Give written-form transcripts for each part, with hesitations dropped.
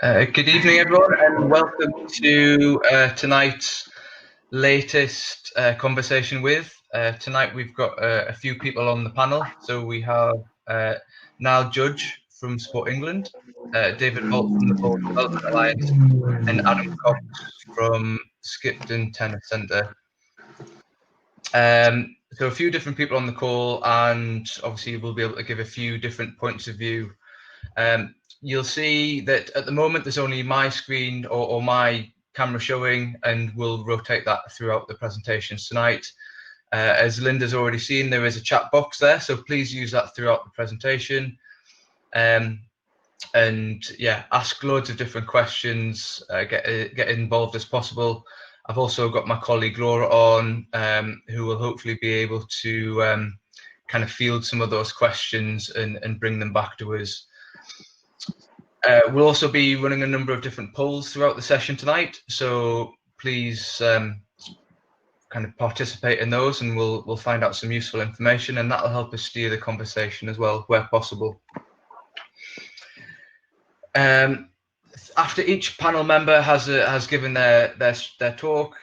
Good evening, everyone, and welcome to tonight's latest conversation with. Tonight we've got a few people on the panel. So we have Niall Judge from Sport England, David Holt from the Ball Development Alliance, and Adam Cox from Skipton Tennis Centre. So a few different people on the call, and obviously we'll be able to give a few different points of view. You'll see that at the moment there's only my screen or my camera showing, and we'll rotate that throughout the presentations tonight. As Linda's already seen, there is a chat box there, so please use that throughout the presentation. And yeah, ask loads of different questions, get involved as possible. I've also got my colleague Laura on, who will hopefully be able to kind of field some of those questions and bring them back to us. We'll also be running a number of different polls throughout the session tonight, so please kind of participate in those, and we'll find out some useful information, and that'll help us steer the conversation as well where possible. After each panel member has given their talk,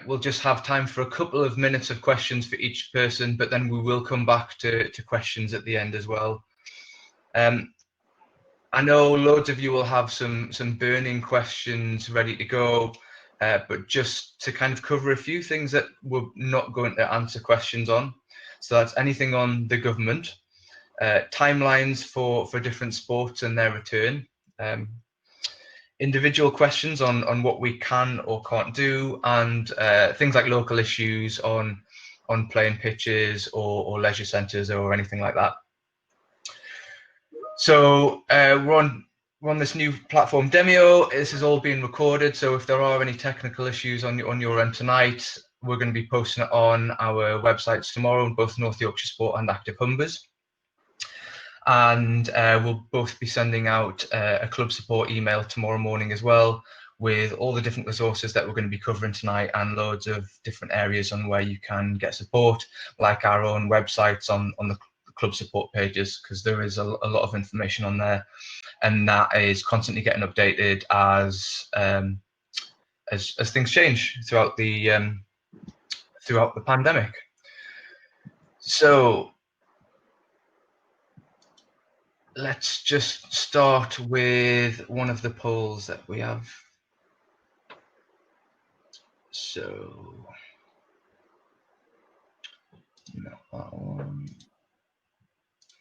we'll just have time for a couple of minutes of questions for each person, but then we will come back to questions at the end as well. I know loads of you will have some burning questions ready to go, but just to kind of cover a few things that we're not going to answer questions on. So that's anything on the government, timelines for different sports and their return, individual questions on what we can or can't do, and things like local issues on playing pitches or leisure centres or anything like that. So we're on this new platform Demio. This is all being recorded, so if there are any technical issues on your end tonight, we're going to be posting it on our websites tomorrow on both North Yorkshire Sport and Active Humbers. And we'll both be sending out a club support email tomorrow morning as well, with all the different resources that we're going to be covering tonight and loads of different areas on where you can get support, like our own websites on the club support pages, because there is a lot of information on there, and that is constantly getting updated as things change throughout the pandemic. So let's just start with one of the polls that we have. So not that one.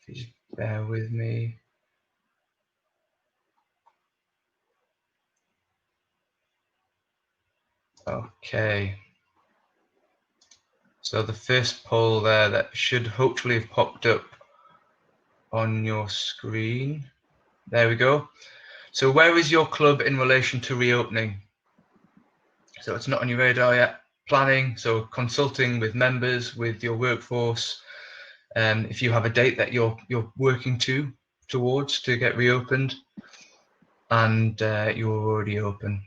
Please bear with me. Okay. So the first poll there that should hopefully have popped up on your screen. There we go. So where is your club in relation to reopening? So it's not on your radar yet. Planning, so consulting with members, with your workforce. If you have a date that you're working towards to get reopened, and you're already open.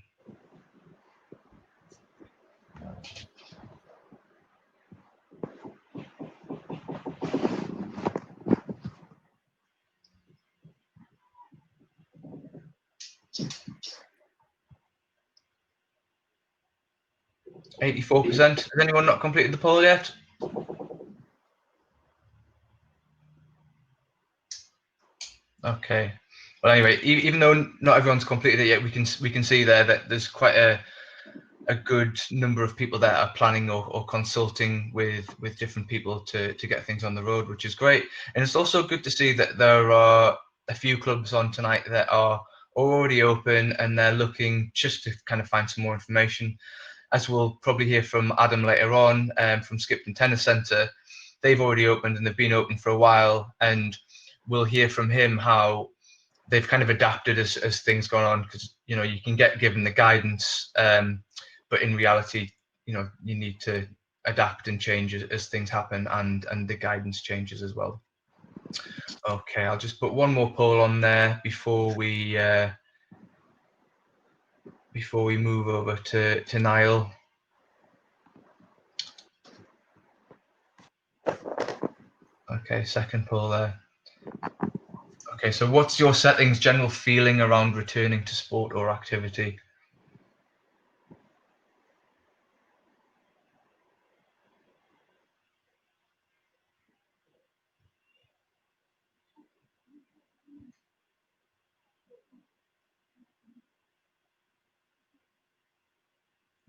%84%. Has anyone not completed the poll yet? Okay. Well, anyway, even though not everyone's completed it yet, we can see there that there's quite a good number of people that are planning or consulting with different people to get things on the road, which is great. And it's also good to see that there are a few clubs on tonight that are already open, and they're looking just to kind of find some more information. As we'll probably hear from Adam later on, from Skipton Tennis Centre, they've already opened and they've been open for a while, and we'll hear from him how they've kind of adapted as things gone on, because you can get given the guidance, but in reality, you need to adapt and change as things happen, and the guidance changes as well. Okay, I'll just put one more poll on there before we move over to Niall. Okay, second poll there. Okay, so what's your setting's general feeling around returning to sport or activity?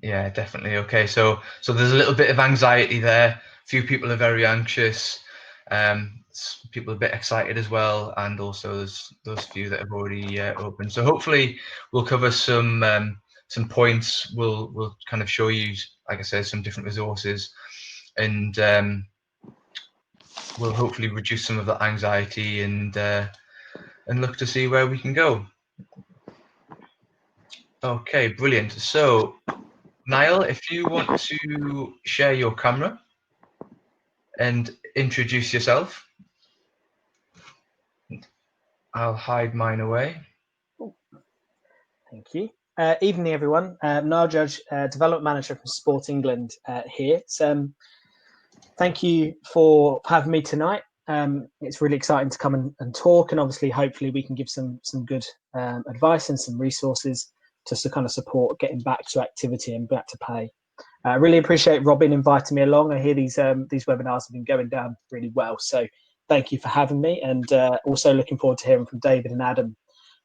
Yeah, definitely. Okay, so there's a little bit of anxiety there. A few people are very anxious. People are a bit excited as well, and also there's those few that have already opened. So hopefully we'll cover some points. We'll kind of show you, like I said, some different resources, and we'll hopefully reduce some of that anxiety and look to see where we can go. Okay, brilliant. So, Niall, if you want to share your camera and introduce yourself, I'll hide mine away. Thank you. Evening, everyone. Niall Judge, Development Manager from Sport England here. So, thank you for having me tonight. It's really exciting to come and talk, and obviously, hopefully, we can give some good advice and some resources to kind of support getting back to activity and back to play. I really appreciate Robin inviting me along. I hear these webinars have been going down really well, so thank you for having me, and also looking forward to hearing from David and Adam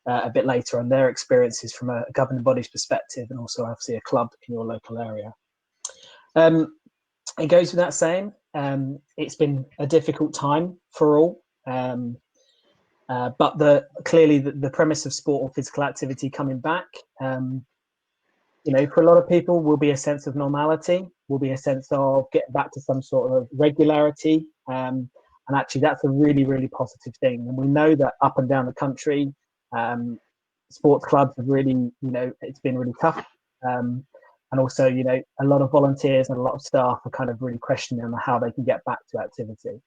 a bit later on their experiences from a governing body's perspective, and also obviously a club in your local area. It goes without saying, it's been a difficult time for all, but clearly the premise of sport or physical activity coming back, for a lot of people will be a sense of normality, will be a sense of getting back to some sort of regularity, and actually that's a really, really positive thing. And we know that up and down the country, sports clubs have really, it's been really tough. And also, a lot of volunteers and a lot of staff are kind of really questioning on how they can get back to activity.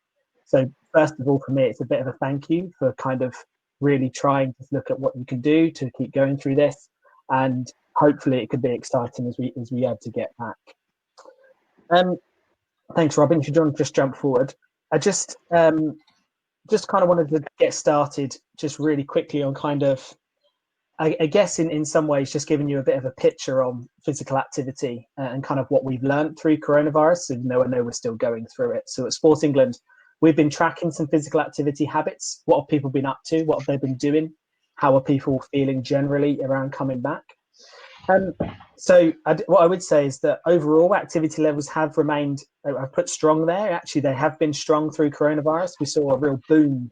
So first of all, for me, it's a bit of a thank you for kind of really trying to look at what you can do to keep going through this. And hopefully it could be exciting as we have to get back. Thanks, Robin. Should you just jump forward? I just kind of wanted to get started just really quickly on kind of, I guess in some ways, just giving you a bit of a picture on physical activity and kind of what we've learned through coronavirus. So, I know we're still going through it. So at Sport England, we've been tracking some physical activity habits. What have people been up to? What have they been doing? How are people feeling generally around coming back? So what I would say is that overall activity levels have remained, I've put strong there. Actually, they have been strong through coronavirus. We saw a real boom,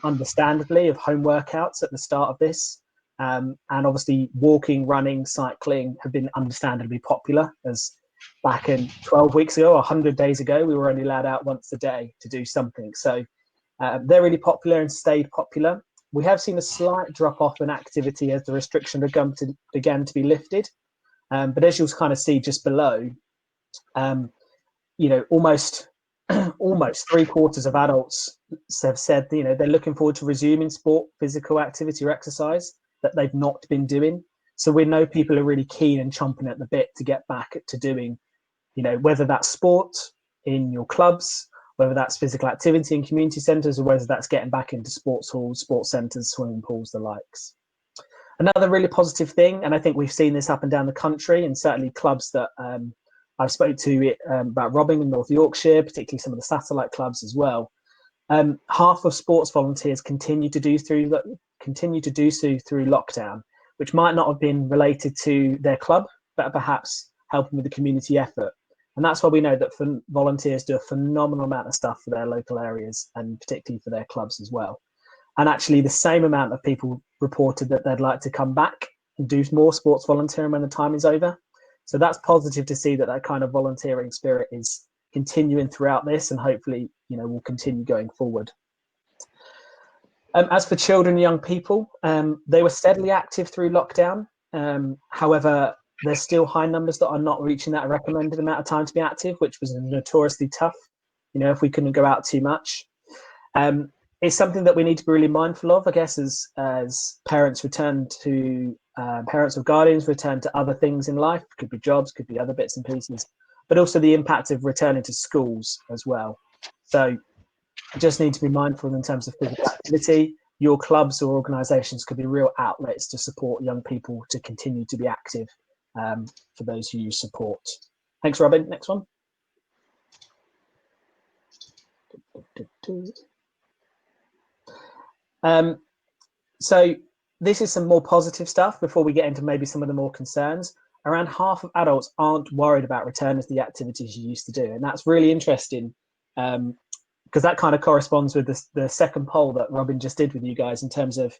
understandably, of home workouts at the start of this. And obviously walking, running, cycling have been understandably popular, as back in 12 weeks ago, 100 days ago, we were only allowed out once a day to do something. So they're really popular and stayed popular. We have seen a slight drop off in activity as the restriction began to be lifted. But as you'll kind of see just below, almost 3/4 of adults have said, they're looking forward to resuming sport, physical activity or exercise that they've not been doing. So we know people are really keen and chomping at the bit to get back to doing, whether that's sport in your clubs, whether that's physical activity in community centres, or whether that's getting back into sports halls, sports centres, swimming pools, the likes. Another really positive thing, and I think we've seen this up and down the country, and certainly clubs that I've spoken to about Robin in North Yorkshire, particularly some of the satellite clubs as well. Half of sports volunteers continue to do so through lockdown, which might not have been related to their club, but perhaps helping with the community effort. And that's why we know that volunteers do a phenomenal amount of stuff for their local areas and particularly for their clubs as well. And actually the same amount of people reported that they'd like to come back and do more sports volunteering when the time is over. So that's positive to see that kind of volunteering spirit is continuing throughout this, and hopefully, will continue going forward. As for children and young people, they were steadily active through lockdown. However, there's still high numbers that are not reaching that recommended amount of time to be active, which was notoriously tough, if we couldn't go out too much. It's something that we need to be really mindful of, I guess, as parents return to, parents or guardians return to other things in life. Could be jobs, could be other bits and pieces, but also the impact of returning to schools as well. So just need to be mindful in terms of physical activity. your clubs or organisations could be real outlets to support young people to continue to be active for those who you support. Thanks, Robin. Next one. So this is some more positive stuff before we get into maybe some of the more concerns. Around half of adults aren't worried about returning to the activities you used to do. And that's really interesting because that kind of corresponds with the second poll that Robin just did with you guys in terms of,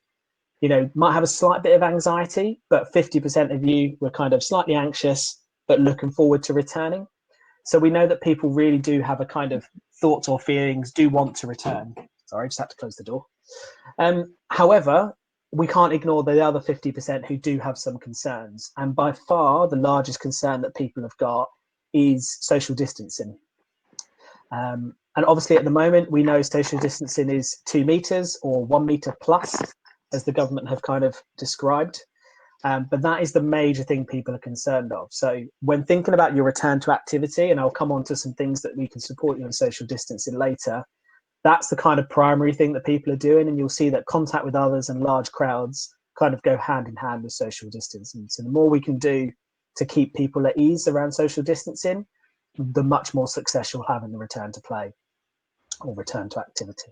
you know, might have a slight bit of anxiety, but 50% of you were kind of slightly anxious, but looking forward to returning. So we know that people really do have a kind of thoughts or feelings, do want to return. Sorry, I just had to close the door. However, we can't ignore the other 50% who do have some concerns. And by far, the largest concern that people have got is social distancing. And obviously at the moment, we know social distancing is 2 meters or 1 meter plus, as the government have kind of described. But that is the major thing people are concerned of. So when thinking about your return to activity, and I'll come on to some things that we can support you in social distancing later, that's the kind of primary thing that people are doing. And you'll see that contact with others and large crowds kind of go hand in hand with social distancing. So the more we can do to keep people at ease around social distancing, the much more success you'll have in the return to play or return to activity.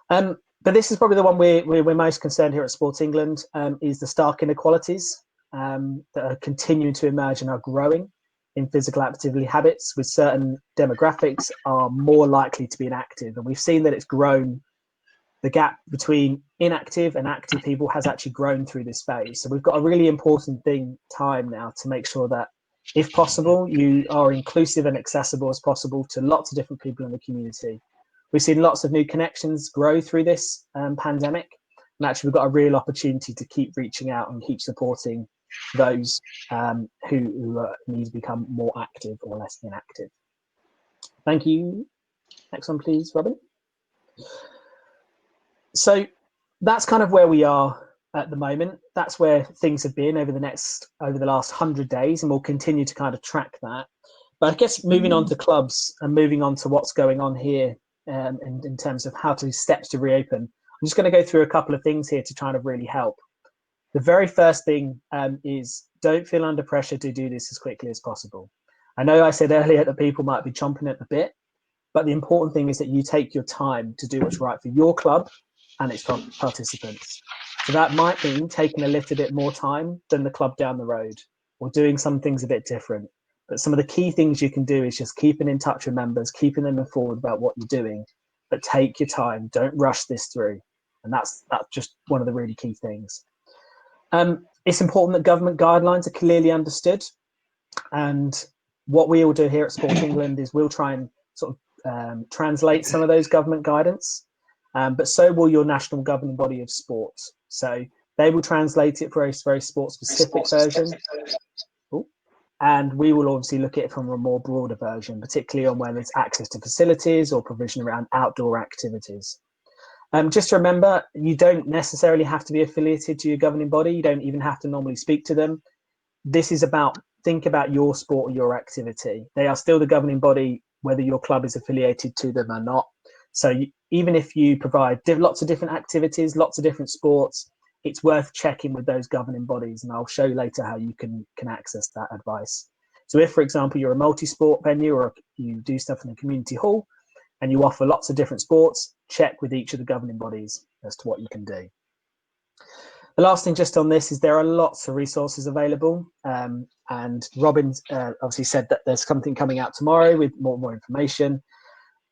But this is probably the one we're most concerned here at Sport England, is the stark inequalities that are continuing to emerge and are growing in physical activity habits, with certain demographics are more likely to be inactive. And we've seen that it's grown, the gap between inactive and active people has actually grown through this phase. So we've got a really important time now to make sure that, if possible, you are inclusive and accessible as possible to lots of different people in the community. We've seen lots of new connections grow through this pandemic, and actually we've got a real opportunity to keep reaching out and keep supporting those who need to become more active or less inactive. Thank you. Next one, please, Robin. So that's kind of where we are at the moment. That's where things have been over the last 100 days, and we'll continue to kind of track that. But I guess moving on to clubs and moving on to what's going on here in terms of how to steps to reopen, I'm just going to go through a couple of things here to try to really help. The very first thing is, don't feel under pressure to do this as quickly as possible. I know I said earlier that people might be chomping at the bit, but the important thing is that you take your time to do what's right for your club and its participants. So that might mean taking a little bit more time than the club down the road, or doing some things a bit different. But some of the key things you can do is just keeping in touch with members, keeping them informed about what you're doing, but take your time, don't rush this through. And that's just one of the really key things. It's important that government guidelines are clearly understood. And what we will do here at Sport England is we'll try and sort of translate some of those government guidance, but so will your national governing body of sport. So they will translate it for a very sport-specific version. And we will obviously look at it from a more broader version, particularly on where there's access to facilities or provision around outdoor activities. Just to remember, you don't necessarily have to be affiliated to your governing body. You don't even have to normally speak to them. This is about, think about your sport or your activity. They are still the governing body, whether your club is affiliated to them or not. So even if you provide lots of different activities, lots of different sports, it's worth checking with those governing bodies. And I'll show you later how you can access that advice. So if, for example, you're a multi-sport venue or you do stuff in a community hall, and you offer lots of different sports, check with each of the governing bodies as to what you can do. The last thing just on this is there are lots of resources available. And Robin obviously said that there's something coming out tomorrow with more information.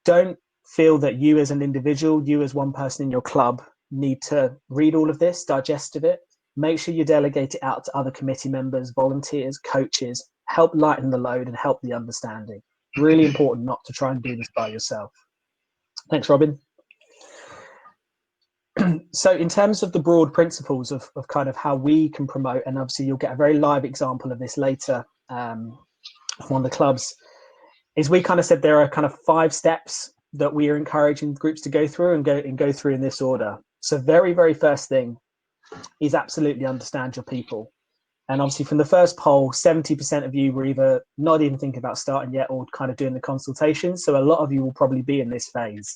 Don't feel that you as an individual, you as one person in your club, need to read all of this, digest of it. Make sure you delegate it out to other committee members, volunteers, coaches, help lighten the load and help the understanding. Really important not to try and do this by yourself. Thanks, Robin. So in terms of the broad principles of kind of how we can promote, and obviously you'll get a very live example of this later from one of the clubs, is we kind of said there are kind of 5 steps that we are encouraging groups to go through and go through in this order. So very, very first thing is absolutely understand your people. And obviously from the first poll, 70% of you were either not even thinking about starting yet or kind of doing the consultation. So a lot of you will probably be in this phase.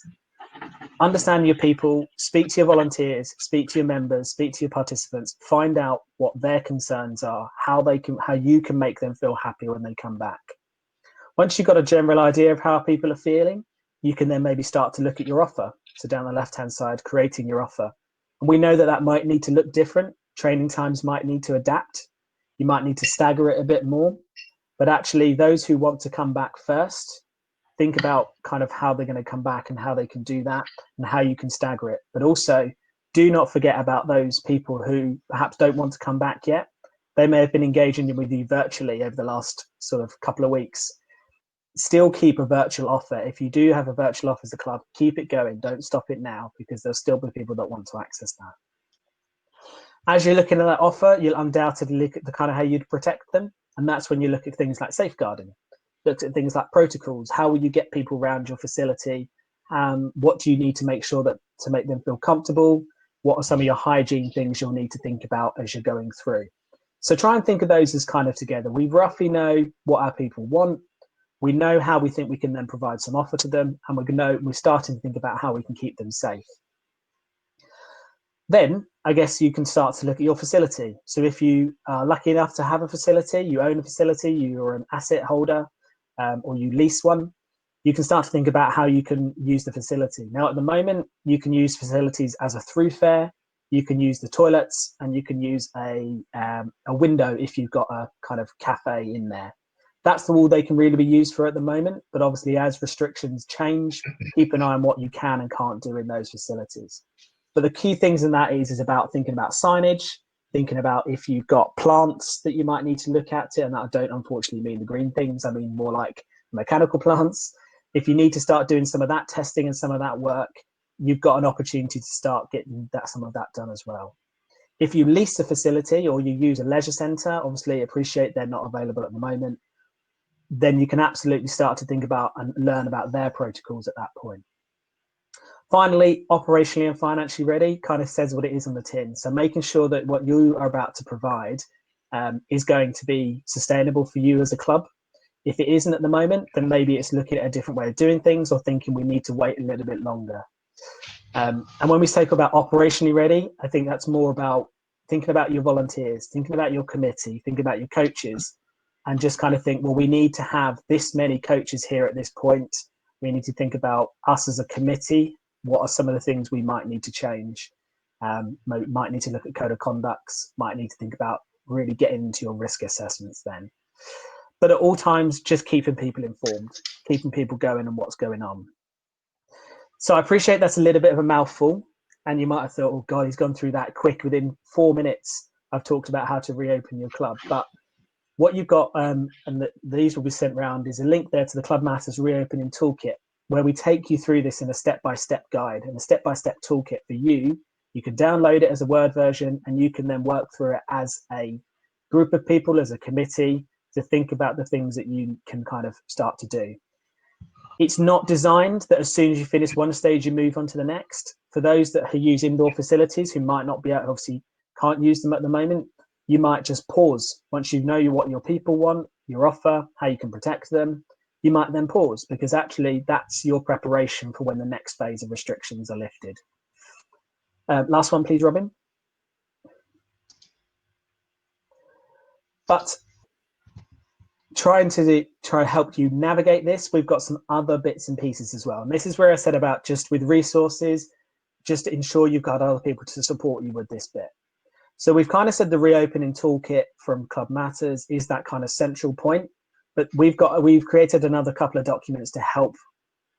understand your people, speak to your volunteers, speak to your members, speak to your participants, find out what their concerns are, how you can make them feel happy when they come back. Once you've got a general idea of how people are feeling, you can then maybe start to look at your offer. So down the left-hand side, creating your offer. And we know that that might need to look different. Training times might need to adapt. You might need to stagger it a bit more. But actually, those who want to come back first, think about kind of how they're going to come back and how they can do that and how you can stagger it. But also, do not forget about those people who perhaps don't want to come back yet. They may have been engaging with you virtually over the last sort of couple of weeks. Still keep a virtual offer. If you do have a virtual offer as a club, keep it going. Don't stop it now, because there'll still be people that want to access that. As you're looking at that offer, you'll undoubtedly look at the kind of how you'd protect them. And that's when you look at things like safeguarding, look at things like protocols. How will you get people around your facility? What do you need to make sure that to make them feel comfortable? What are some of your hygiene things you'll need to think about as you're going through? So try and think of those as kind of together. We roughly know what our people want. We know how we think we can then provide some offer to them, and we're starting to think about how we can keep them safe. Then I guess you can start to look at your facility. So if you are lucky enough to have a facility, you own a facility, you're an asset holder, or you lease one, you can start to think about how you can use the facility. Now, at the moment, you can use facilities as a through fare, you can use the toilets, and you can use a window if you've got a kind of cafe in there. That's all they can really be used for at the moment. But obviously, as restrictions change, keep an eye on what you can and can't do in those facilities. But the key things in that is about thinking about signage, thinking about if you've got plants that you might need to look at it. And I don't unfortunately mean the green things. I mean more like mechanical plants. If you need to start doing some of that testing and some of that work, you've got an opportunity to start getting some of that done as well. If you lease a facility or you use a leisure centre, obviously appreciate they're not available at the moment, then you can absolutely start to think about and learn about their protocols at that point. Finally, operationally and financially ready kind of says what it is on the tin. So making sure that what you are about to provide is going to be sustainable for you as a club. If it isn't at the moment, then maybe it's looking at a different way of doing things or thinking we need to wait a little bit longer. And when we talk about operationally ready, I think that's more about thinking about your volunteers, thinking about your committee, thinking about your coaches, and just kind of think, well, we need to have this many coaches here at this point. We need to think about us as a committee. What are some of the things we might need to change? Might need to look at code of conducts, might need to think about really getting into your risk assessments then. But at all times, just keeping people informed, keeping people going and what's going on. So I appreciate that's a little bit of a mouthful. And you might have thought, oh God, he's gone through that quick. Within 4 minutes, I've talked about how to reopen your club. But what you've got, these will be sent around, is a link there to the Club Matters Reopening Toolkit, where we take you through this in a step-by-step guide and a step-by-step toolkit for you. You can download it as a Word version, and you can then work through it as a group of people, as a committee, to think about the things that you can kind of start to do. It's not designed that as soon as you finish one stage, you move on to the next. For those that use indoor facilities who might not be able, obviously can't use them at the moment, you might just pause. Once you know what your people want, your offer, how you can protect them, you might then pause, because actually that's your preparation for when the next phase of restrictions are lifted. Last one, please, Robin. But try to help you navigate this, we've got some other bits and pieces as well. And this is where I said about just with resources, just to ensure you've got other people to support you with this bit. So we've kind of said the reopening toolkit from Club Matters is that kind of central point, but we've created another couple of documents to help,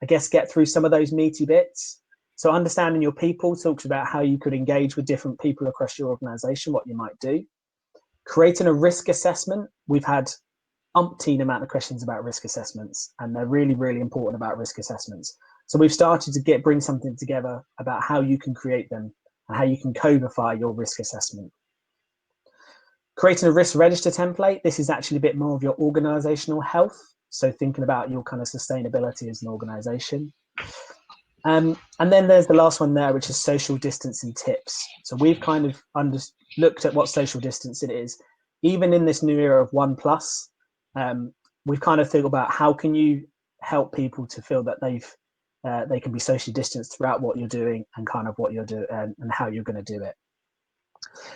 I guess, get through some of those meaty bits. So understanding your people talks about how you could engage with different people across your organization, what you might do. Creating a risk assessment. We've had umpteen amount of questions about risk assessments, and they're really, really important about risk assessments. So we've started to bring something together about how you can create them and how you can codify your risk assessment. Creating a risk register template. This is actually a bit more of your organizational health. So thinking about your kind of sustainability as an organization. And then there's the last one there, which is social distancing tips. So we've kind of looked at what social distancing is. Even in this new era of 1+, we've kind of thought about how can you help people to feel that they've they can be socially distanced throughout what you're doing and kind of what you're doing and how you're going to do it.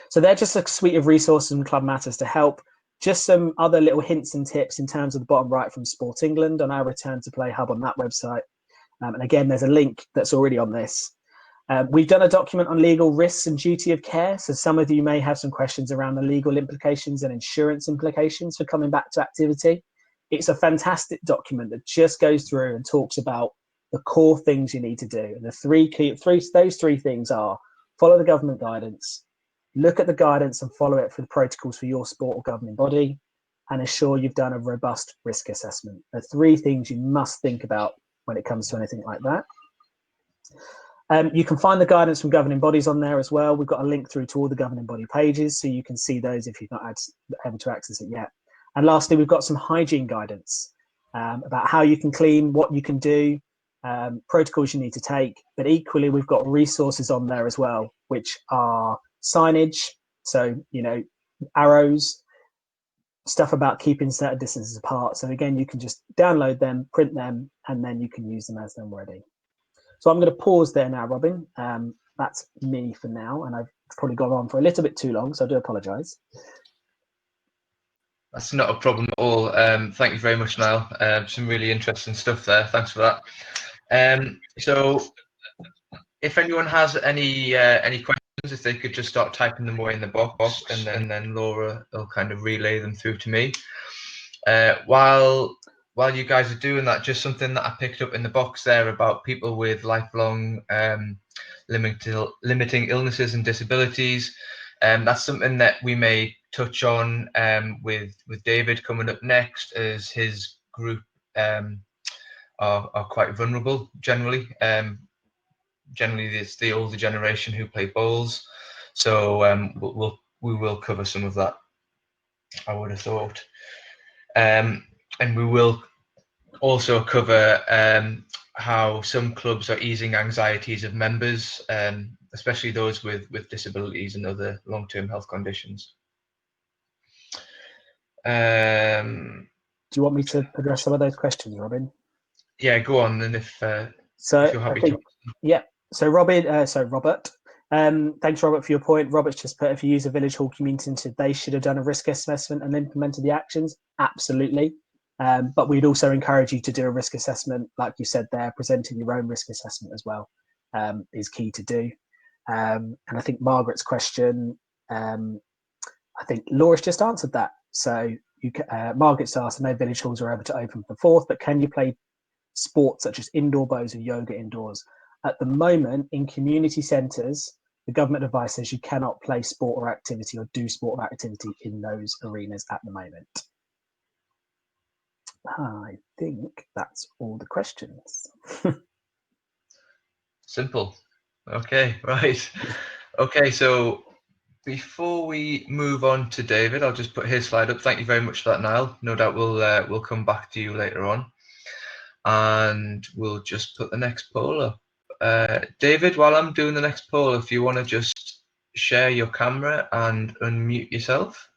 So they're just a suite of resources from Club Matters to help. Just some other little hints and tips in terms of the bottom right from Sport England on our Return to Play hub on that website. And again, there's a link that's already on this. We've done a document on legal risks and duty of care. So some of you may have some questions around the legal implications and insurance implications for coming back to activity. It's a fantastic document that just goes through and talks about the core things you need to do. And those three things are: follow the government guidance, look at the guidance and follow it for the protocols for your sport or governing body, and ensure you've done a robust risk assessment. The three things you must think about when it comes to anything like that. You can find the guidance from governing bodies on there as well. We've got a link through to all the governing body pages, so you can see those if you've not able to access it yet. And lastly, we've got some hygiene guidance about how you can clean, what you can do, protocols you need to take. But equally, we've got resources on there as well, which are signage, so arrows, stuff about keeping certain distances apart. So again, you can just download them, print them, and then you can use them as they're ready. So I'm going to pause there now, Robin. That's me for now, and I've probably gone on for a little bit too long, so I do apologise. That's not a problem at all. Thank you very much, Niall. Some really interesting stuff there. Thanks for that. So if anyone has any questions, if they could just start typing them away in the box, and then Laura will kind of relay them through to me. While you guys are doing that, just something that I picked up in the box there about people with lifelong limiting illnesses and disabilities. That's something that we may touch on with David coming up next, as his group are quite vulnerable generally. Generally, it's the older generation who play bowls, so we will cover some of that, I would have thought. And we will also cover how some clubs are easing anxieties of members, especially those with disabilities and other long-term health conditions. Do you want me to address some of those questions, Robin? Yeah, go on. And if you're happy to. Yeah. So Robert. Thanks, Robert, for your point. Robert's just put, if you use a village hall community initiative, they should have done a risk assessment and implemented the actions. Absolutely. But we'd also encourage you to do a risk assessment, like you said there, presenting your own risk assessment as well is key to do. And I think Margaret's question, I think Laura's just answered that. So Margaret's asked, I know village halls are able to open for the 4th, but can you play sports such as indoor bows or yoga indoors? At the moment, in community centres, the government advice says you cannot play sport or activity or do sport or activity in those arenas at the moment. I think that's all the questions. Simple. Okay, right. Okay, so before we move on to David, I'll just put his slide up. Thank you very much for that, Niall. No doubt we'll come back to you later on, and we'll just put the next poll up. David, while I'm doing the next poll, if you want to just share your camera and unmute yourself.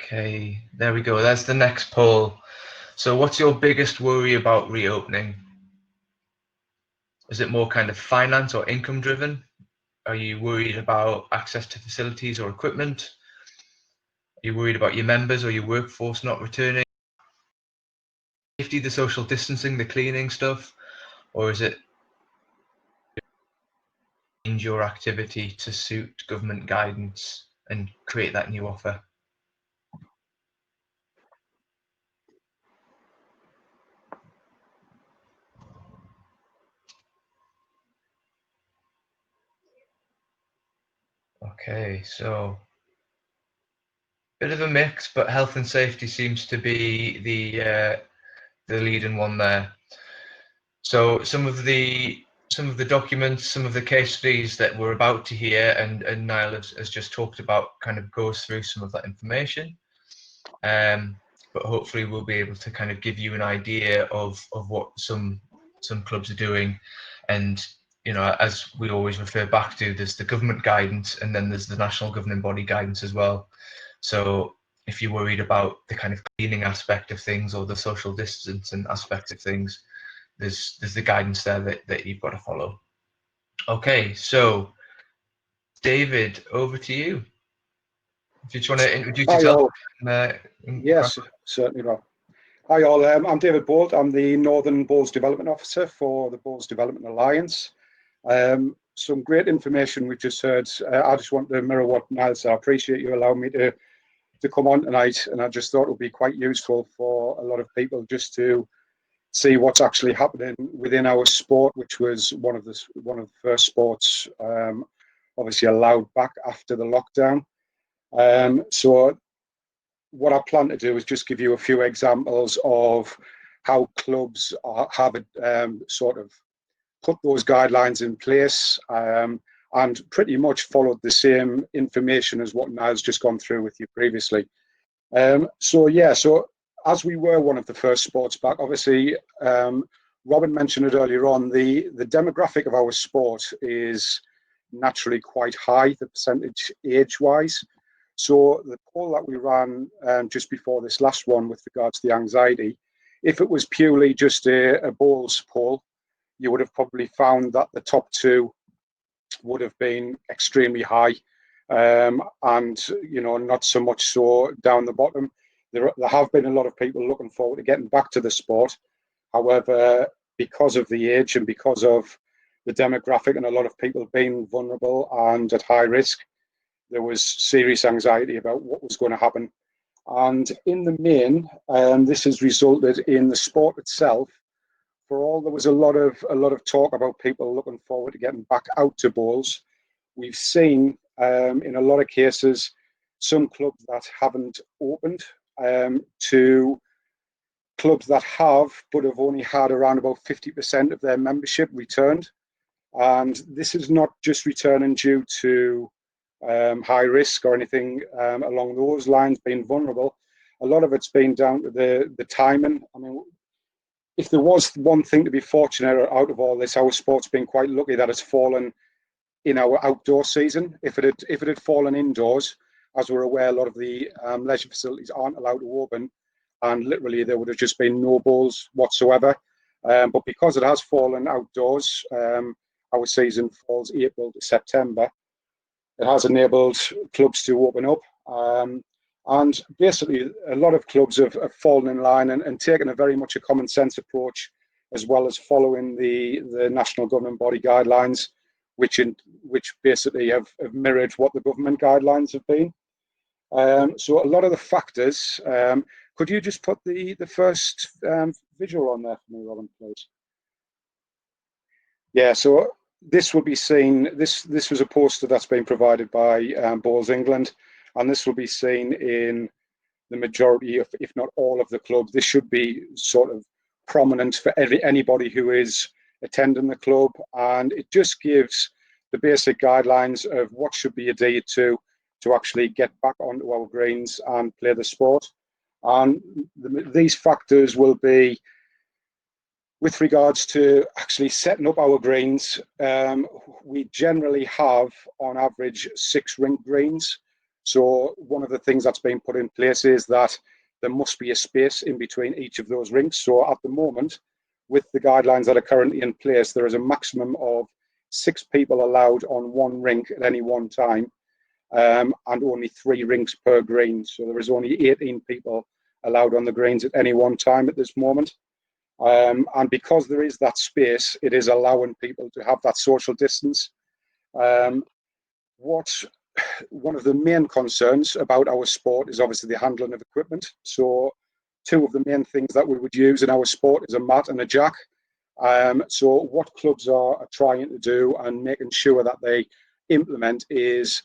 Okay, there we go. That's the next poll. So what's your biggest worry about reopening? Is it more kind of finance or income driven? Are you worried about access to facilities or equipment? Are you worried about your members or your workforce not returning? Safety, the social distancing, the cleaning stuff? Or is it change your activity to suit government guidance and create that new offer? Okay, so bit of a mix, but health and safety seems to be the leading one there. So some of the documents, some of the case studies that we're about to hear, and Niall has just talked about, kind of goes through some of that information. But hopefully we'll be able to kind of give you an idea of what some clubs are doing, and as we always refer back to, there's the government guidance and then there's the national governing body guidance as well. So if you're worried about the kind of cleaning aspect of things or the social distancing aspect of things, there's the guidance there that you've got to follow. Okay, so David, over to you. If you just want to introduce Hi yourself. all. Yes, certainly, Rob. Hi all, I'm David Bolt. I'm the Northern Bowls Development Officer for the Bowls Development Alliance. Some great information we've just heard. I just want to mirror what Niall said. I appreciate you allowing me to come on tonight, and I just thought it would be quite useful for a lot of people just to see what's actually happening within our sport, which was one of the first sports obviously allowed back after the lockdown. So what I plan to do is just give you a few examples of how clubs have sort of put those guidelines in place and pretty much followed the same information as what Niall's just gone through with you previously. So as we were one of the first sports back, obviously, Robin mentioned it earlier on, the demographic of our sport is naturally quite high, the percentage age-wise. So the poll that we ran just before this last one with regards to the anxiety, if it was purely just a bowls poll, you would have probably found that the top two would have been extremely high, and not so much so down the bottom. There have been a lot of people looking forward to getting back to the sport. However, because of the age and because of the demographic and a lot of people being vulnerable and at high risk, there was serious anxiety about what was going to happen. And in the main, this has resulted in the sport itself. For all there was a lot of talk about people looking forward to getting back out to bowls, we've seen in a lot of cases some clubs that haven't opened to clubs that have, but have only had around about 50% of their membership returned. And this is not just returning due to high risk or anything along those lines, being vulnerable. A lot of it's been down to the timing. I mean, if there was one thing to be fortunate out of all this, our sport's been quite lucky that it's fallen in our outdoor season. If it had fallen indoors, as we're aware, a lot of the leisure facilities aren't allowed to open, and literally there would have just been no bowls whatsoever. But because it has fallen outdoors, our season falls April to September. It has enabled clubs to open up. And basically, a lot of clubs have fallen in line and taken a very much a common sense approach, as well as following the national governing body guidelines, which basically have mirrored what the government guidelines have been. So a lot of the factors, could you just put the first visual on there for me, Robin, please? Yeah, so this will be seen, this was a poster that's been provided by Bowls England, and this will be seen in the majority of, if not all of the clubs. This should be sort of prominent for anybody who is attending the club, and it just gives the basic guidelines of what should be adhered to actually get back onto our greens and play the sport. And these factors will be with regards to actually setting up our greens. We generally have on average 6 rink greens. So one of the things that's been put in place is that there must be a space in between each of those rinks. So at the moment, with the guidelines that are currently in place, there is a maximum of 6 people allowed on one rink at any one time, and only 3 rinks per green. So there is only 18 people allowed on the greens at any one time at this moment. And because there is that space, it is allowing people to have that social distance. One of the main concerns about our sport is obviously the handling of equipment. So 2 of the main things that we would use in our sport is a mat and a jack. So what clubs are trying to do and making sure that they implement is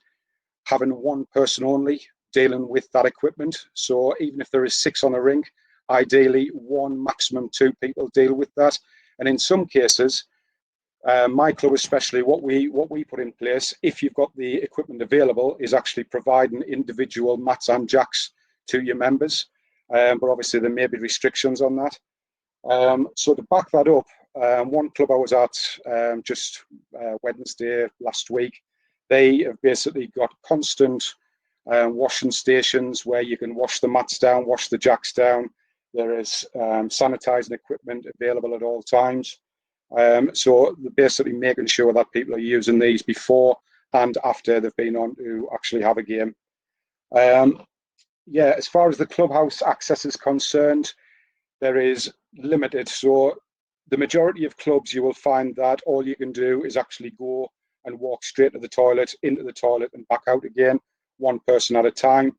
having one person only dealing with that equipment. So even if there is 6 on a rink, ideally 1, maximum 2 people deal with that. And in some cases, my club especially, what we put in place, if you've got the equipment available, is actually providing individual mats and jacks to your members. But obviously there may be restrictions on that. So to back that up, one club I was at just Wednesday last week. They have basically got constant washing stations where you can wash the mats down, wash the jacks down. There is sanitising equipment available at all times. So they're basically making sure that people are using these before and after they've been on to actually have a game. Yeah, as far as the clubhouse access is concerned, there is limited. So the majority of clubs, you will find that all you can do is actually go and walk straight to the toilet, into the toilet and back out again, one person at a time.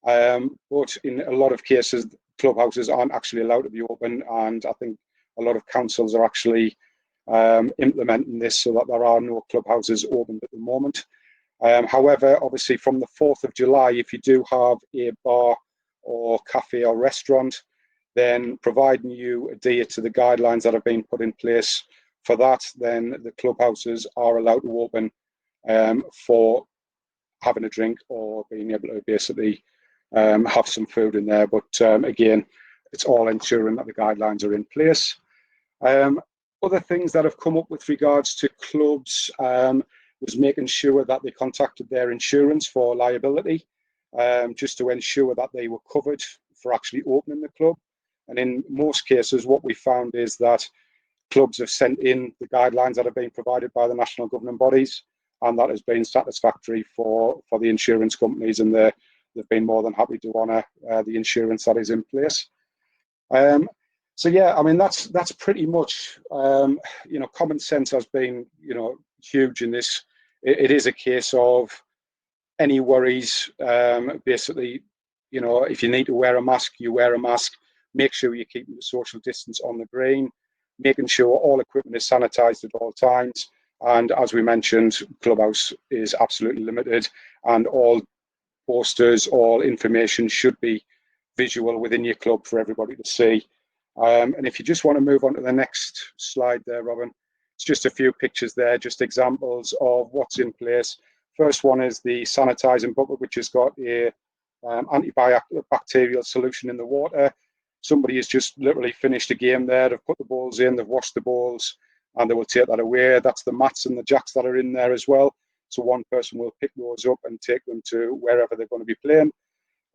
But in a lot of cases, clubhouses aren't actually allowed to be open, and I think a lot of councils are actually implementing this so that there are no clubhouses open at the moment. However, obviously from the 4th of July, if you do have a bar or cafe or restaurant, then providing you adhere to the guidelines that have been put in place for that, then the clubhouses are allowed to open for having a drink or being able to basically have some food in there. But again, it's all ensuring that the guidelines are in place. Other things that have come up with regards to clubs was making sure that they contacted their insurance for liability, just to ensure that they were covered for actually opening the club. And in most cases, what we found is that clubs have sent in the guidelines that have been provided by the national governing bodies, and that has been satisfactory for the insurance companies, and they've been more than happy to honour the insurance that is in place. So yeah, I mean that's pretty much common sense has been huge in this. It is a case of any worries. Basically, if you need to wear a mask, you wear a mask. Make sure you're keeping the social distance on the green, making sure all equipment is sanitised at all times. And as we mentioned, clubhouse is absolutely limited, and all posters, all information should be visual within your club for everybody to see. And if you just want to move on to the next slide there, Robin, it's just a few pictures there, just examples of what's in place. First one is the sanitising bucket, which has got a antibacterial solution in the water. Somebody has just literally finished a game there. They've put the balls in, they've washed the balls, and they will take that away. That's the mats and the jacks that are in there as well. So one person will pick those up and take them to wherever they're going to be playing.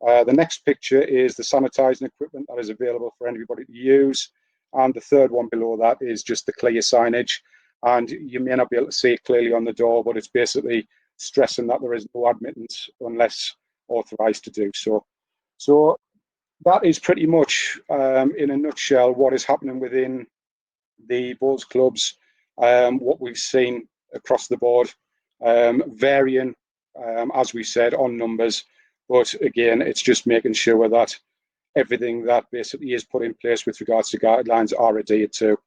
The next picture is the sanitising equipment that is available for anybody to use. And the third one below that is just the clear signage. And you may not be able to see it clearly on the door, but it's basically stressing that there is no admittance unless authorised to do so. So that is pretty much, in a nutshell, what is happening within the bowls clubs, what we've seen across the board, varying, as we said, on numbers. But again, it's just making sure that everything that basically is put in place with regards to guidelines are adhered to.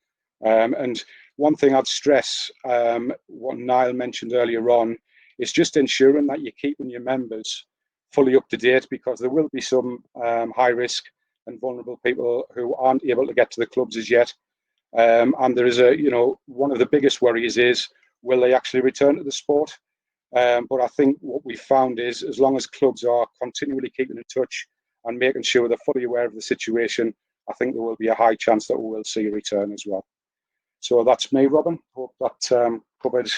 And one thing I'd stress, what Niall mentioned earlier on, is just ensuring that you're keeping your members fully up to date, because there will be some high risk and vulnerable people who aren't able to get to the clubs as yet. And there is one of the biggest worries is, will they actually return to the sport? But I think what we found is, as long as clubs are continually keeping in touch and making sure they're fully aware of the situation, I think there will be a high chance that we will see a return as well. So that's me, Robin. Hope that covered.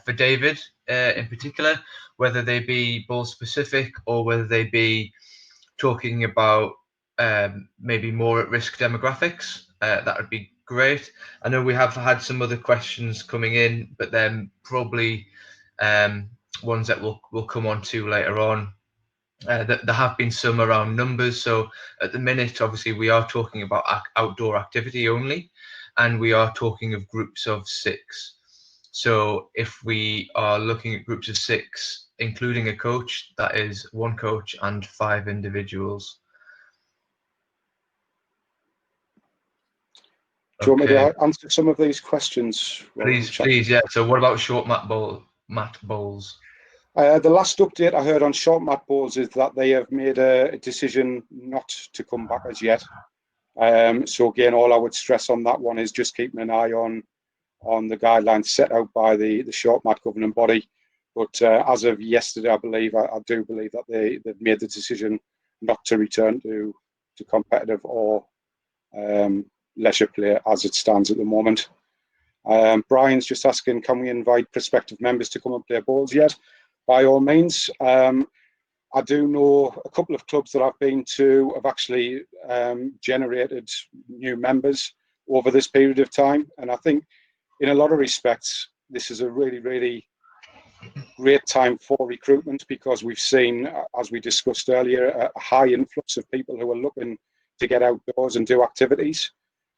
For David in particular, whether they be ball specific or whether they be talking about maybe more at risk demographics, that would be great. I know we have had some other questions coming in, but then probably ones that we'll come on to later on. There have been some around numbers. So at the minute, obviously, we are talking about outdoor activity only, and we are talking of groups of 6. So if we are looking at groups of 6, including a coach, that is 1 coach and 5 individuals. Do you want me to answer some of these questions? Please, yeah. So what about short mat bowls? The last update I heard on short mat bowls is that they have made a decision not to come back as yet. So again, all I would stress on that one is just keeping an eye on on the guidelines set out by the short mat governing body. But as of yesterday, I do believe that they've made the decision not to return to competitive or leisure play as it stands at the moment. Brian's just asking, can we invite prospective members to come and play bowls yet? By all means. I do know a couple of clubs that I've been to have actually generated new members over this period of time. And I think in a lot of respects, this is a really, really great time for recruitment, because we've seen, as we discussed earlier, a high influx of people who are looking to get outdoors and do activities.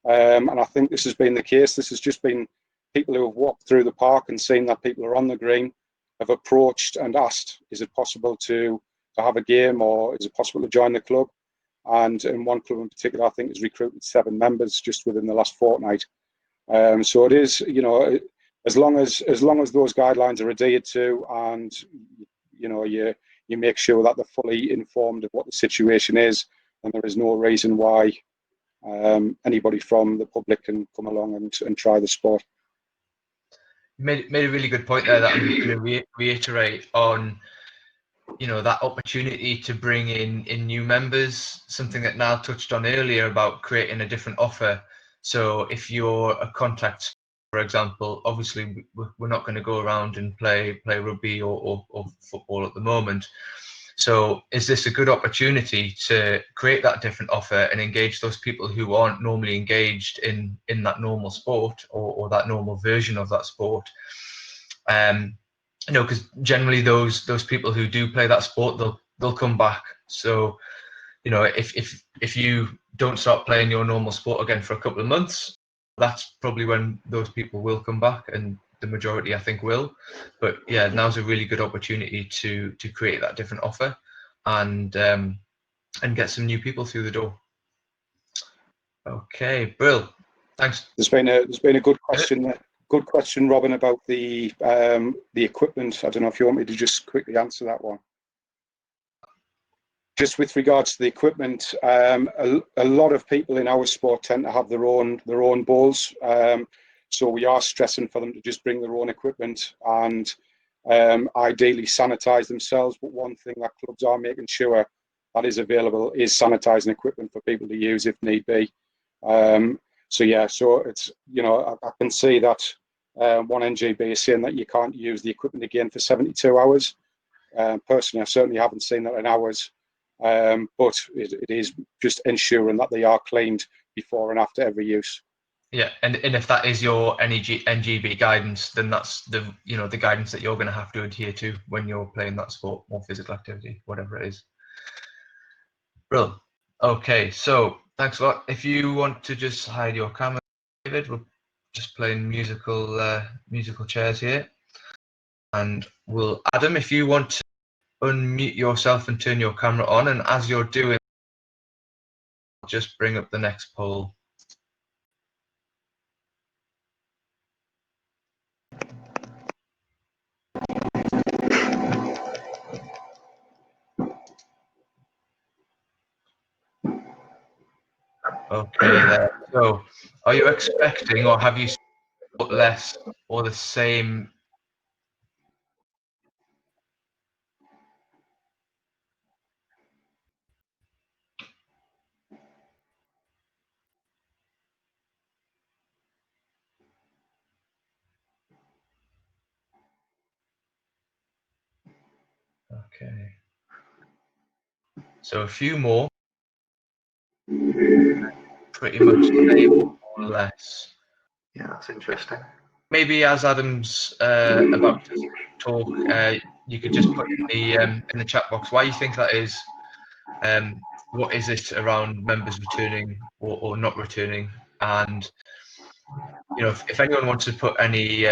And I think this has been the case. This has just been people who have walked through the park and seen that people are on the green, have approached and asked, is it possible to have a game, or is it possible to join the club? And in one club in particular, I think has recruited 7 members just within the last fortnight. So it is, you know, as long as those guidelines are adhered to, and you know, you make sure that they're fully informed of what the situation is, and there is no reason why anybody from the public can come along and try the sport. You made a really good point there that I'm just going to reiterate on. You know, that opportunity to bring in new members, something that Niall touched on earlier about creating a different offer. So if you're a contact, for example, obviously we're not going to go around and play rugby or football at the moment. So is this a good opportunity to create that different offer and engage those people who aren't normally engaged in that normal sport or that normal version of that sport? You know, because generally those people who do play that sport, they'll come back. So, you know, if you don't start playing your normal sport again for a couple of months, that's probably when those people will come back, and the majority, I think, will. But yeah, now's a really good opportunity to create that different offer and get some new people through the door. Okay, Brill. Thanks. There's been a good question there. Good question, Robin, about the equipment. I don't know if you want me to just quickly answer that one. Just with regards to the equipment, a lot of people in our sport tend to have their own bowls. So we are stressing for them to just bring their own equipment and ideally sanitize themselves. But one thing that clubs are making sure that is available is sanitizing equipment for people to use if need be. So yeah, so it's, you know, I can see that one NGB is saying that you can't use the equipment again for 72 hours. Personally, I certainly haven't seen that in hours, but it is just ensuring that they are cleaned before and after every use. Yeah, and if that is your NGB guidance, then that's the guidance that you're going to have to adhere to when you're playing that sport or physical activity, whatever it is. Brilliant. Okay, so thanks a lot. If you want to just hide your camera, David, we're just playing musical chairs here. And Adam, if you want to unmute yourself and turn your camera on, and as you're doing, just bring up the next poll. Okay, there. So, are you expecting, or have you thought less or the same? Okay. So a few more. Pretty much the same, more or less. Yeah, that's interesting. Maybe as Adam's about to talk, you could just put in the chat box why you think that is. What is it around members returning or not returning? And you know, if anyone wants to put any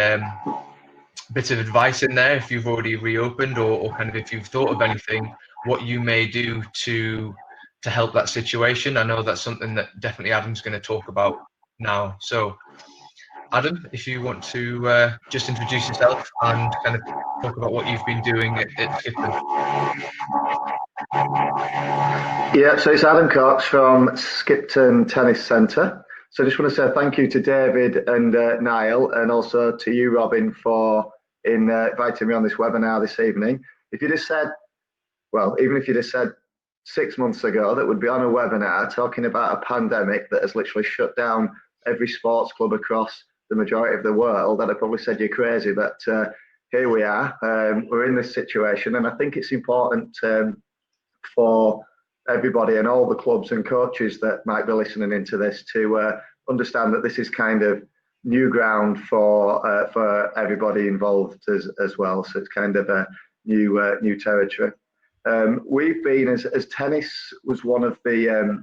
bits of advice in there, if you've already reopened or kind of if you've thought of anything, what you may do to help that situation. I know that's something that definitely Adam's going to talk about now. So Adam, if you want to just introduce yourself and kind of talk about what you've been doing at Skipton. Yeah, so it's Adam Cox from Skipton Tennis Centre. So I just want to say thank you to David and Niall, and also to you, Robin, for inviting me on this webinar this evening. If you'd have said, well, even if you'd have said 6 months ago that we'd be on a webinar talking about a pandemic that has literally shut down every sports club across the majority of the world, I'd have probably said you're crazy, but here we are. We're in this situation, and I think it's important for everybody and all the clubs and coaches that might be listening into this to understand that this is kind of new ground for everybody involved as well. So it's kind of a new territory. We've been, as tennis was one of the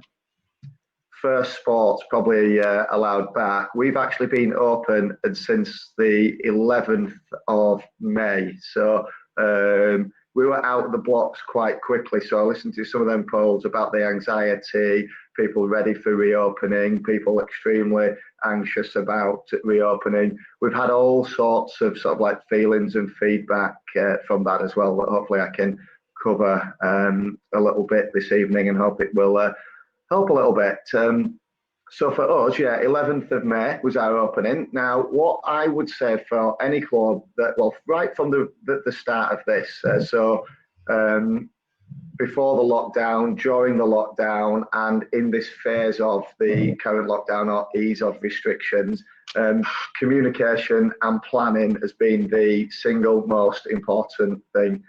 first sports probably allowed back, we've actually been open since the 11th of May. So we were out of the blocks quite quickly. So I listened to some of them polls about the anxiety, people ready for reopening, people extremely anxious about reopening. We've had all sorts of like feelings and feedback from that as well, that hopefully I can cover a little bit this evening, and hope it will help a little bit. So for us, yeah, 11th of May was our opening. Now, what I would say for any club that, well, right from the start of this, before the lockdown, during the lockdown, and in this phase of the current lockdown or ease of restrictions, communication and planning has been the single most important thing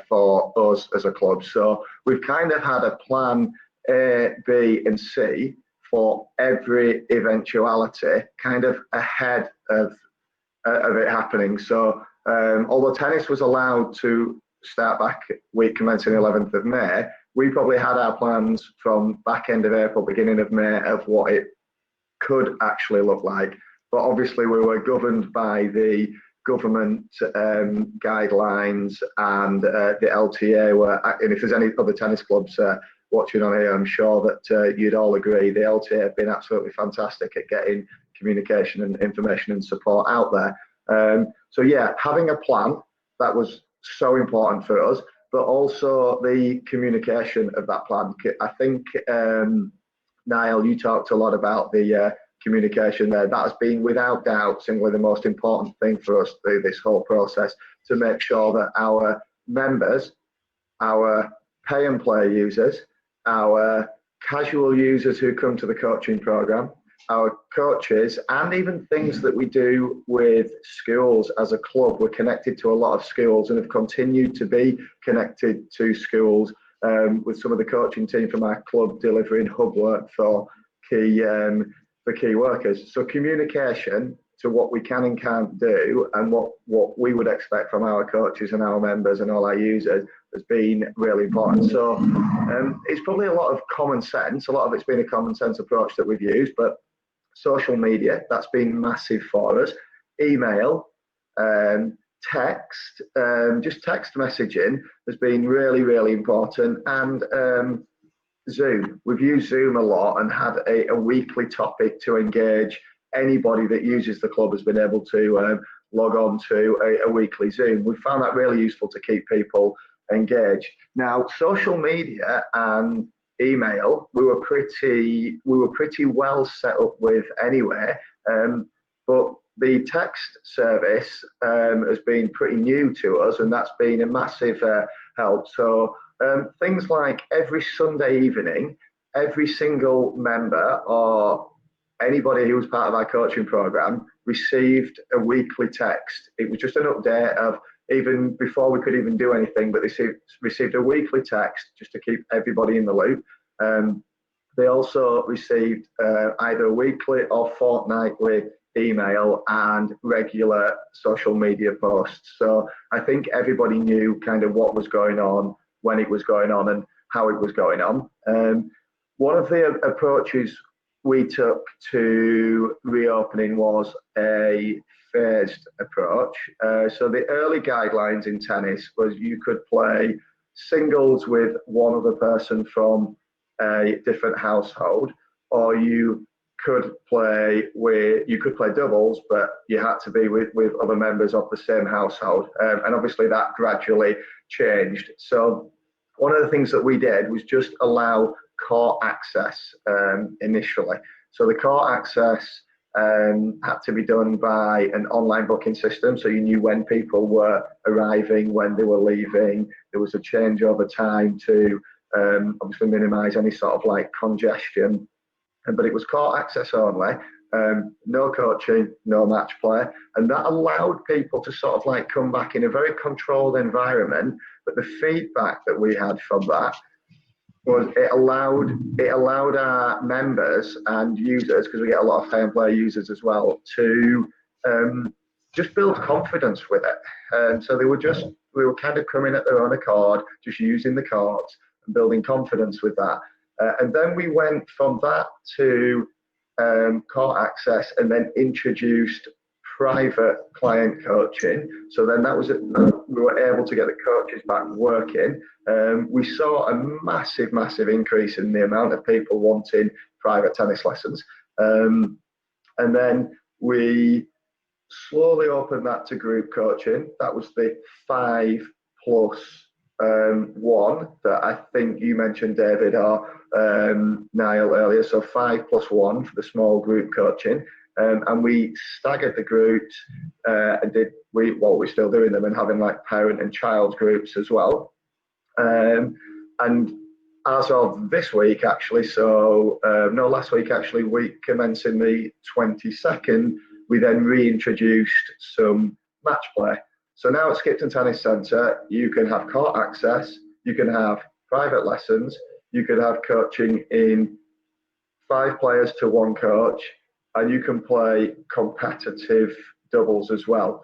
for us as a club. So we've kind of had a plan A, B, and C for every eventuality, kind of ahead of it happening. So although tennis was allowed to start back week commencing 11th of May, we probably had our plans from back end of April, beginning of May, of what it could actually look like. But obviously we were governed by the government guidelines and the LTA, and if there's any other tennis clubs watching on here, I'm sure that you'd all agree the LTA have been absolutely fantastic at getting communication and information and support out there. So yeah, having a plan, that was so important for us, but also the communication of that plan. I think, Niall, you talked a lot about the communication there. That has been without doubt simply the most important thing for us through this whole process, to make sure that our members, our pay and play users, our casual users who come to the coaching program, our coaches, and even things that we do with schools as a club. We're connected to a lot of schools and have continued to be connected to schools, with some of the coaching team from our club delivering hub work for key workers. So communication to what we can and can't do, and what we would expect from our coaches and our members and all our users, has been really important. So it's probably a lot of common sense. A lot of it's been a common sense approach that we've used, but social media, that's been massive for us. Email, text, just text messaging has been really, really important. And Zoom, we've used Zoom a lot and had a weekly topic to engage. Anybody that uses the club has been able to log on to a weekly Zoom. We found that really useful to keep people engaged. Now, social media and email, we were pretty well set up with anyway, but the text service has been pretty new to us, and that's been a massive help. So things like every Sunday evening, every single member or anybody who was part of our coaching program received a weekly text. It was just an update of, even before we could even do anything, but they received a weekly text just to keep everybody in the loop. They also received either a weekly or fortnightly email and regular social media posts. So I think everybody knew kind of what was going on, when it was going on, and how it was going on. One of the approaches we took to reopening was a phased approach. So the early guidelines in tennis was you could play singles with one other person from a different household, or you could play doubles, but you had to be with other members of the same household. And obviously that gradually changed. So one of the things that we did was just allow court access initially. So the court access had to be done by an online booking system, so you knew when people were arriving, when they were leaving. There was a changeover time to obviously minimise any sort of like congestion, but it was court access only. No coaching, no match play, and that allowed people to sort of like come back in a very controlled environment. But the feedback that we had from that was it allowed our members and users, because we get a lot of fair play users as well, to just build confidence with it. So we were kind of coming at their own accord, just using the courts and building confidence with that. And then we went from that to court access, and then introduced private client coaching. So then that was it. We were able to get the coaches back working. We saw a massive increase in the amount of people wanting private tennis lessons. And then we slowly opened that to group coaching. That was the 5+1 that I think you mentioned, David, or Niall earlier. So 5+1 for the small group coaching. And we staggered the groups and we're still doing them, and having like parent and child groups as well. And as of this week, actually, last week actually, week commencing the 22nd, we then reintroduced some match play. So now at Skipton Tennis Centre, you can have court access, you can have private lessons, you can have coaching in 5 players to 1 coach, and you can play competitive doubles as well.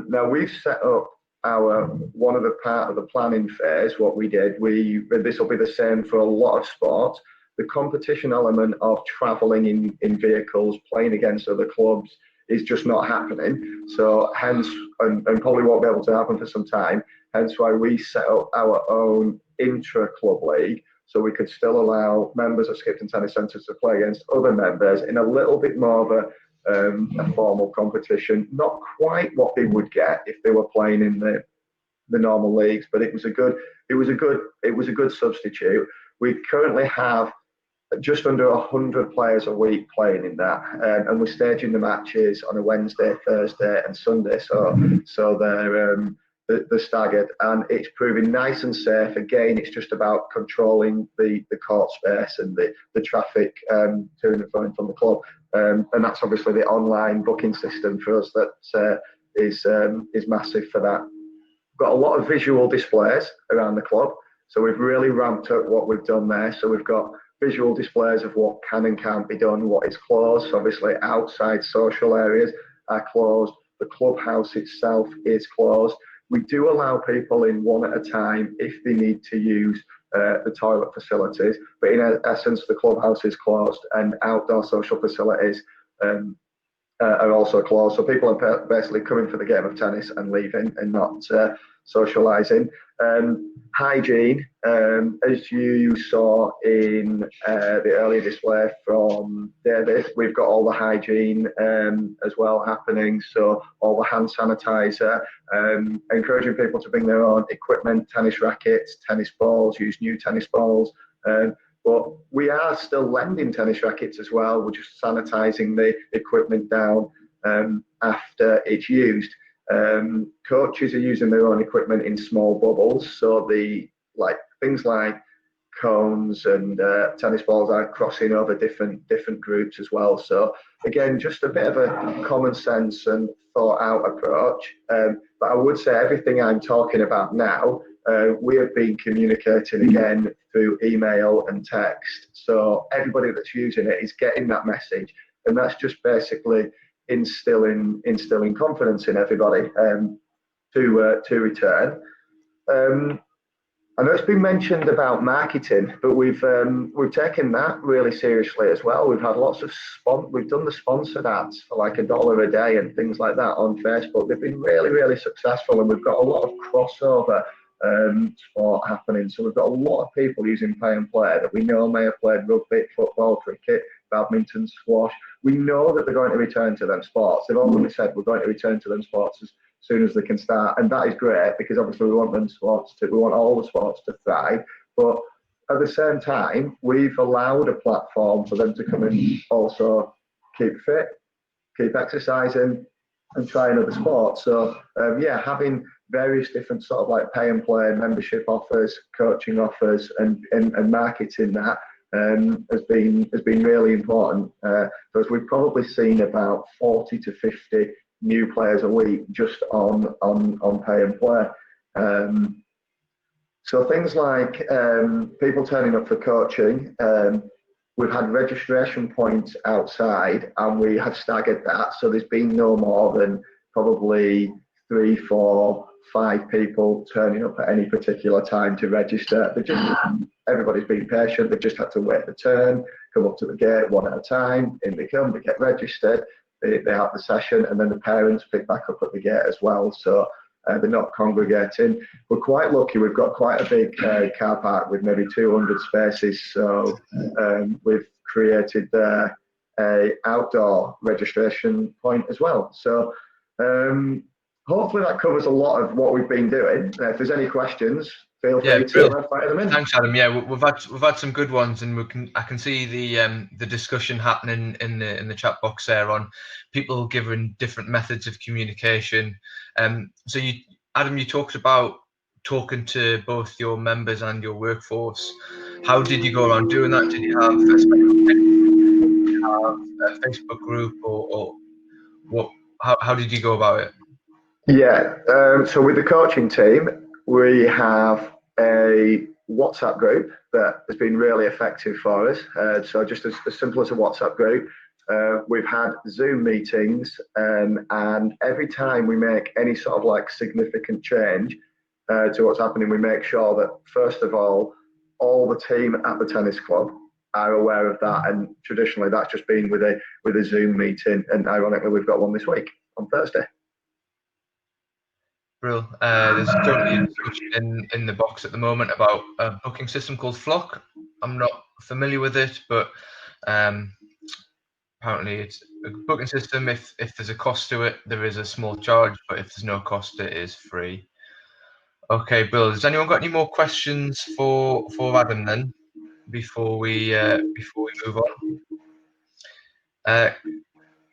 Now we've set up one of the part of the planning phase. What we did, this will be the same for a lot of sports. The competition element of travelling in vehicles, playing against other clubs, is just not happening. So hence, and probably won't be able to happen for some time. Hence why we set up our own intra-club league, so we could still allow members of Skipton Tennis Centres to play against other members in a little bit more of a formal competition. Not quite what they would get if they were playing in the normal leagues, but it was a good substitute. We currently have just under 100 players a week playing in that, and we're staging the matches on a Wednesday, Thursday, and Sunday. So they're staggered, and it's proving nice and safe. Again, it's just about controlling the court space and the traffic to and from the club, and that's obviously the online booking system for us that is massive for that. We've got a lot of visual displays around the club, so we've really ramped up what we've done there. So we've got visual displays of what can and can't be done, what is closed. So obviously outside social areas are closed. The clubhouse itself is closed. We do allow people in one at a time if they need to use the toilet facilities, but in essence, the clubhouse is closed, and outdoor social facilities are also closed. So people are basically coming for the game of tennis and leaving, and not socialising. Hygiene, as you saw in the earlier display from David, we've got all the hygiene as well happening. So all the hand sanitizer, encouraging people to bring their own equipment, tennis rackets, tennis balls, use new tennis balls. But we are still lending tennis rackets as well. We're just sanitising the equipment down after it's used. Coaches are using their own equipment in small bubbles, so things like cones and tennis balls are crossing over different groups as well. So again, just a bit of a common sense and thought out approach. But I would say everything I'm talking about now, we have been communicating again through email and text. So everybody that's using it is getting that message, and that's just basically instilling confidence in everybody to return. I know it's been mentioned about marketing, but we've taken that really seriously as well. We've had lots of we've done the sponsored ads for like $1 a day and things like that on Facebook. They've been really successful, and we've got a lot of crossover sport happening. So we've got a lot of people using Pay and Play that we know may have played rugby, football, cricket, badminton, squash. We know that they're going to return to them sports. They've already said we're going to return to them sports as soon as they can start, and that is great, because obviously we want all the sports to thrive. But at the same time, we've allowed a platform for them to come and also keep fit, keep exercising, and try another sport. So yeah, having various different sort of like pay and play membership offers, coaching offers, and marketing that has been really important. Because we've probably seen about 40 to 50 new players a week just on pay and play. So things like people turning up for coaching. We've had registration points outside, and we have staggered that. So there's been no more than probably 3, 4, 5 people turning up at any particular time to register. Everybody's been patient. They've just had to wait their turn, come up to the gate one at a time. In they come, they get registered, they have the session, and then the parents pick back up at the gate as well. So they're not congregating. We're quite lucky. We've got quite a big car park with maybe 200 spaces. So we've created there a outdoor registration point as well. So hopefully that covers a lot of what we've been doing. If there's any questions, feel free to fire them in. Thanks, Adam. Yeah, we've had some good ones, and I can see the discussion happening in the chat box there on people giving different methods of communication. So Adam, you talked about talking to both your members and your workforce. How did you go around doing that? Did you have a Facebook group, or what? How did you go about it? Yeah, so with the coaching team, we have a WhatsApp group that has been really effective for us. So just as simple as a WhatsApp group. We've had Zoom meetings, and every time we make any sort of like significant change to what's happening, we make sure that first of all the team at the tennis club are aware of that. And traditionally, that's just been with a Zoom meeting. And ironically, we've got one this week on Thursday. Brill. There's currently a discussion in the box at the moment about a booking system called Flock. I'm not familiar with it, but apparently it's a booking system. If there's a cost to it, there is a small charge, but if there's no cost, it is free. Okay, Bill, has anyone got any more questions for Adam then before we move on?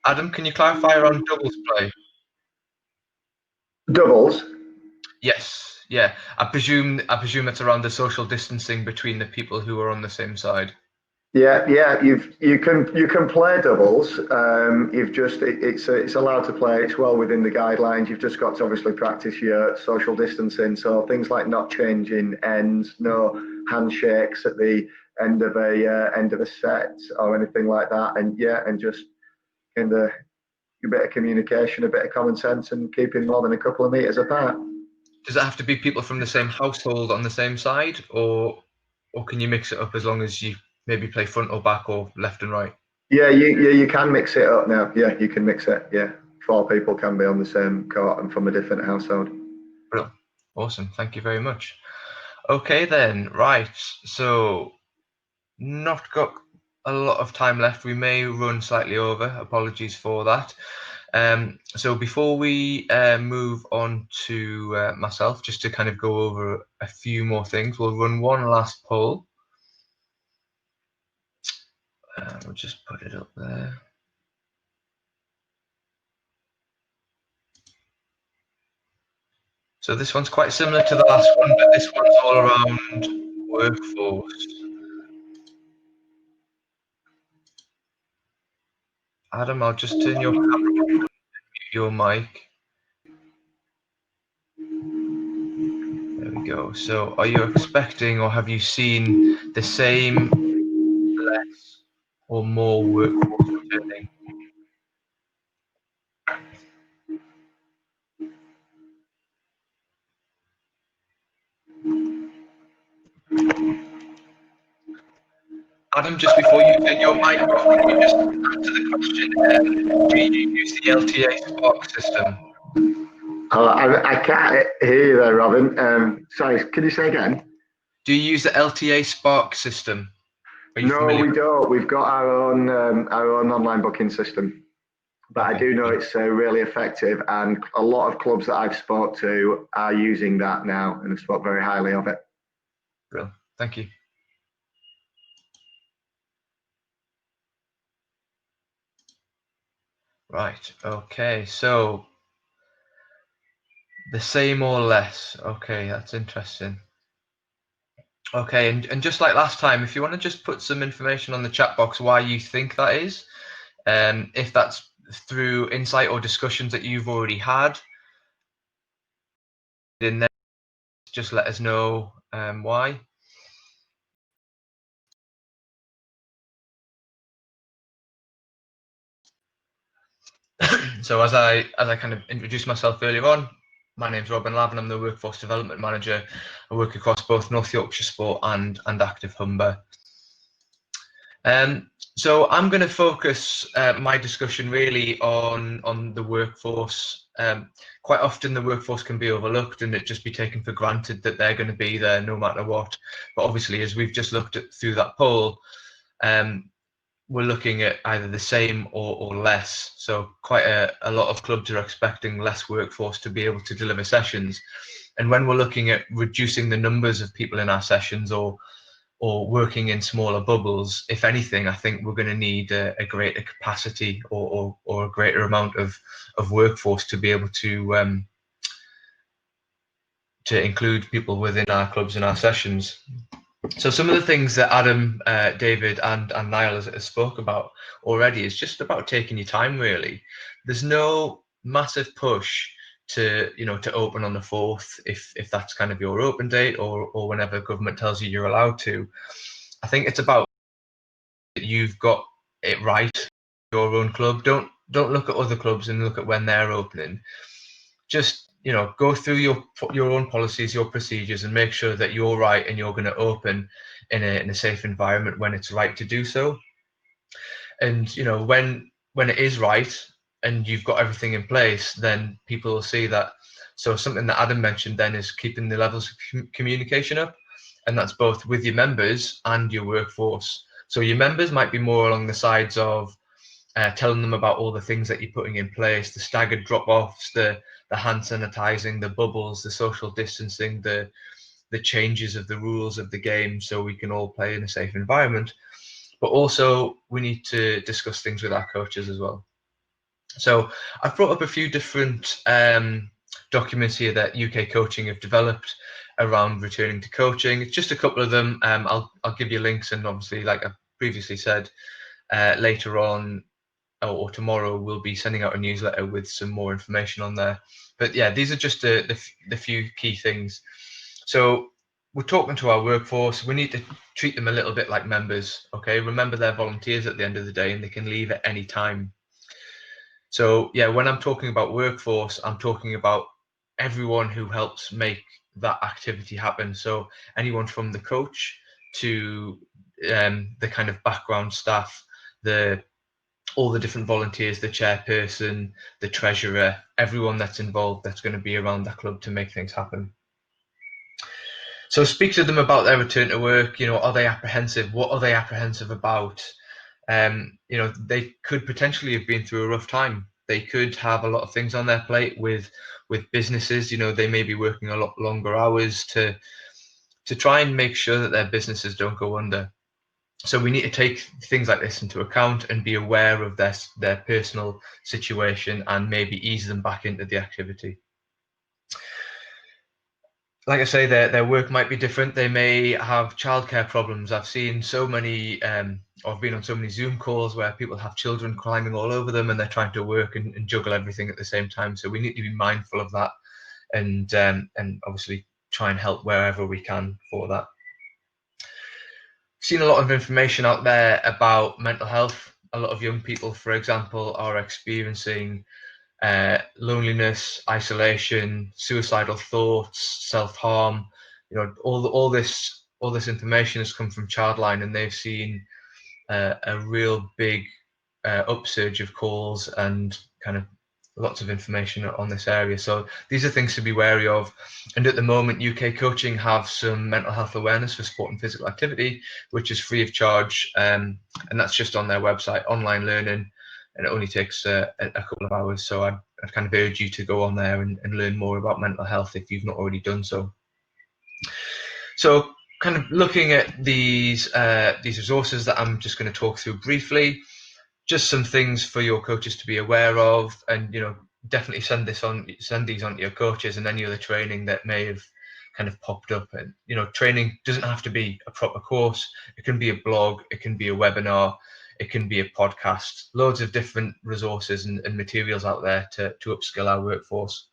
Adam, can you clarify around doubles play? Doubles? Yes, yeah. I presume that's around the social distancing between the people who are on the same side. Yeah. You can play doubles. It's allowed to play. It's well within the guidelines. You've just got to obviously practice your social distancing. So things like not changing ends, no handshakes at the end of a set or anything like that. And just kind of a bit of communication, a bit of common sense, and keeping more than a couple of meters apart. Does it have to be people from the same household on the same side, or can you mix it up as long as you maybe play front or back or left and right? Yeah, you can mix it up now. Yeah, you can mix it. Yeah, 4 people can be on the same court and from a different household. Brilliant. Awesome. Thank you very much. Okay then, right. So not got a lot of time left. We may run slightly over. Apologies for that. So before we move on to myself, just to kind of go over a few more things, we'll run one last poll. We'll just put it up there. So this one's quite similar to the last one, but this one's all around workforce. Adam, I'll just turn your camera on and mute your mic. There we go. So are you expecting, or have you seen the same, less, or more workforce returning? Adam, just before you turn your mic off, can you just answer the question, do you use the LTA Spark system? I can't hear you there, Robin. Sorry, can you say again? Do you use the LTA Spark system? No, we don't. We've got our own online booking system. But okay. I do know it's really effective, and a lot of clubs that I've spoke to are using that now and have spoke very highly of it. Brilliant. Thank you. Right. Okay. So the same or less. Okay, that's interesting. Okay, and just like last time, if you want to just put some information on the chat box why you think that is, if that's through insight or discussions that you've already had, then just let us know why. So as I kind of introduced myself earlier on, my name's Robin Lavin. I'm the Workforce Development Manager. I work across both North Yorkshire Sport and Active Humber. So I'm going to focus my discussion really on the workforce. Quite often the workforce can be overlooked and it just be taken for granted that they're going to be there no matter what. But obviously, as we've just looked at through that poll, we're looking at either the same or less. So quite a lot of clubs are expecting less workforce to be able to deliver sessions. And when we're looking at reducing the numbers of people in our sessions or working in smaller bubbles, if anything, I think we're going to need a greater capacity or a greater amount of workforce to be able to include people within our clubs and our sessions. So some of the things that Adam, David, and Niall has spoke about already is just about taking your time. Really, there's no massive push to to open on the 4th if that's kind of your open date or whenever government tells you you're allowed to. I think it's about that you've got it right. Your own club. Don't look at other clubs and look at when they're opening. Just go through your own policies, your procedures, and make sure that you're right and you're going to open in a safe environment when it's right to do so. And when it is right and you've got everything in place, then people will see that. So something that Adam mentioned then is keeping the levels of communication up, and that's both with your members and your workforce. So your members might be more along the sides of telling them about all the things that you're putting in place, the staggered drop-offs, the hand sanitizing, the bubbles, the social distancing, the changes of the rules of the game so we can all play in a safe environment. But also we need to discuss things with our coaches as well. So I've brought up a few different documents here that UK Coaching have developed around returning to coaching. It's just a couple of them. I'll give you links, and obviously, like I previously said, later on or tomorrow we'll be sending out a newsletter with some more information on there. But yeah, these are just the few key things. So we're talking to our workforce. We need to treat them a little bit like members. Okay, remember they're volunteers at the end of the day and they can leave at any time. So yeah, when I'm talking about workforce, I'm talking about everyone who helps make that activity happen. So anyone from the coach to the kind of background staff, all the different volunteers, the chairperson, the treasurer, everyone that's involved that's going to be around that club to make things happen. So speak to them about their return to work. Are they apprehensive? What are they apprehensive about? They could potentially have been through a rough time. They could have a lot of things on their plate with businesses. They may be working a lot longer hours to try and make sure that their businesses don't go under. So we need to take things like this into account and be aware of their personal situation and maybe ease them back into the activity. Like I say, their work might be different. They may have childcare problems. I've seen so many, I've been on so many Zoom calls where people have children climbing all over them and they're trying to work and juggle everything at the same time. So we need to be mindful of that and obviously try and help wherever we can for that. Seen a lot of information out there about mental health. A lot of young people, for example, are experiencing loneliness, isolation, suicidal thoughts, self-harm. All this information has come from Childline, and they've seen a real big upsurge of calls and kind of lots of information on this area. So these are things to be wary of. And at the moment, UK Coaching have some mental health awareness for sport and physical activity, which is free of charge. And that's just on their website, online learning, and it only takes a couple of hours. So I'd kind of urge you to go on there and learn more about mental health if you've not already done so. So kind of looking at these resources that I'm just going to talk through briefly. just some things for your coaches to be aware of, and definitely send these on to your coaches and any other training that may have kind of popped up. And training doesn't have to be a proper course. It can be a blog, it can be a webinar, it can be a podcast. Loads of different resources and materials out there to upskill our workforce.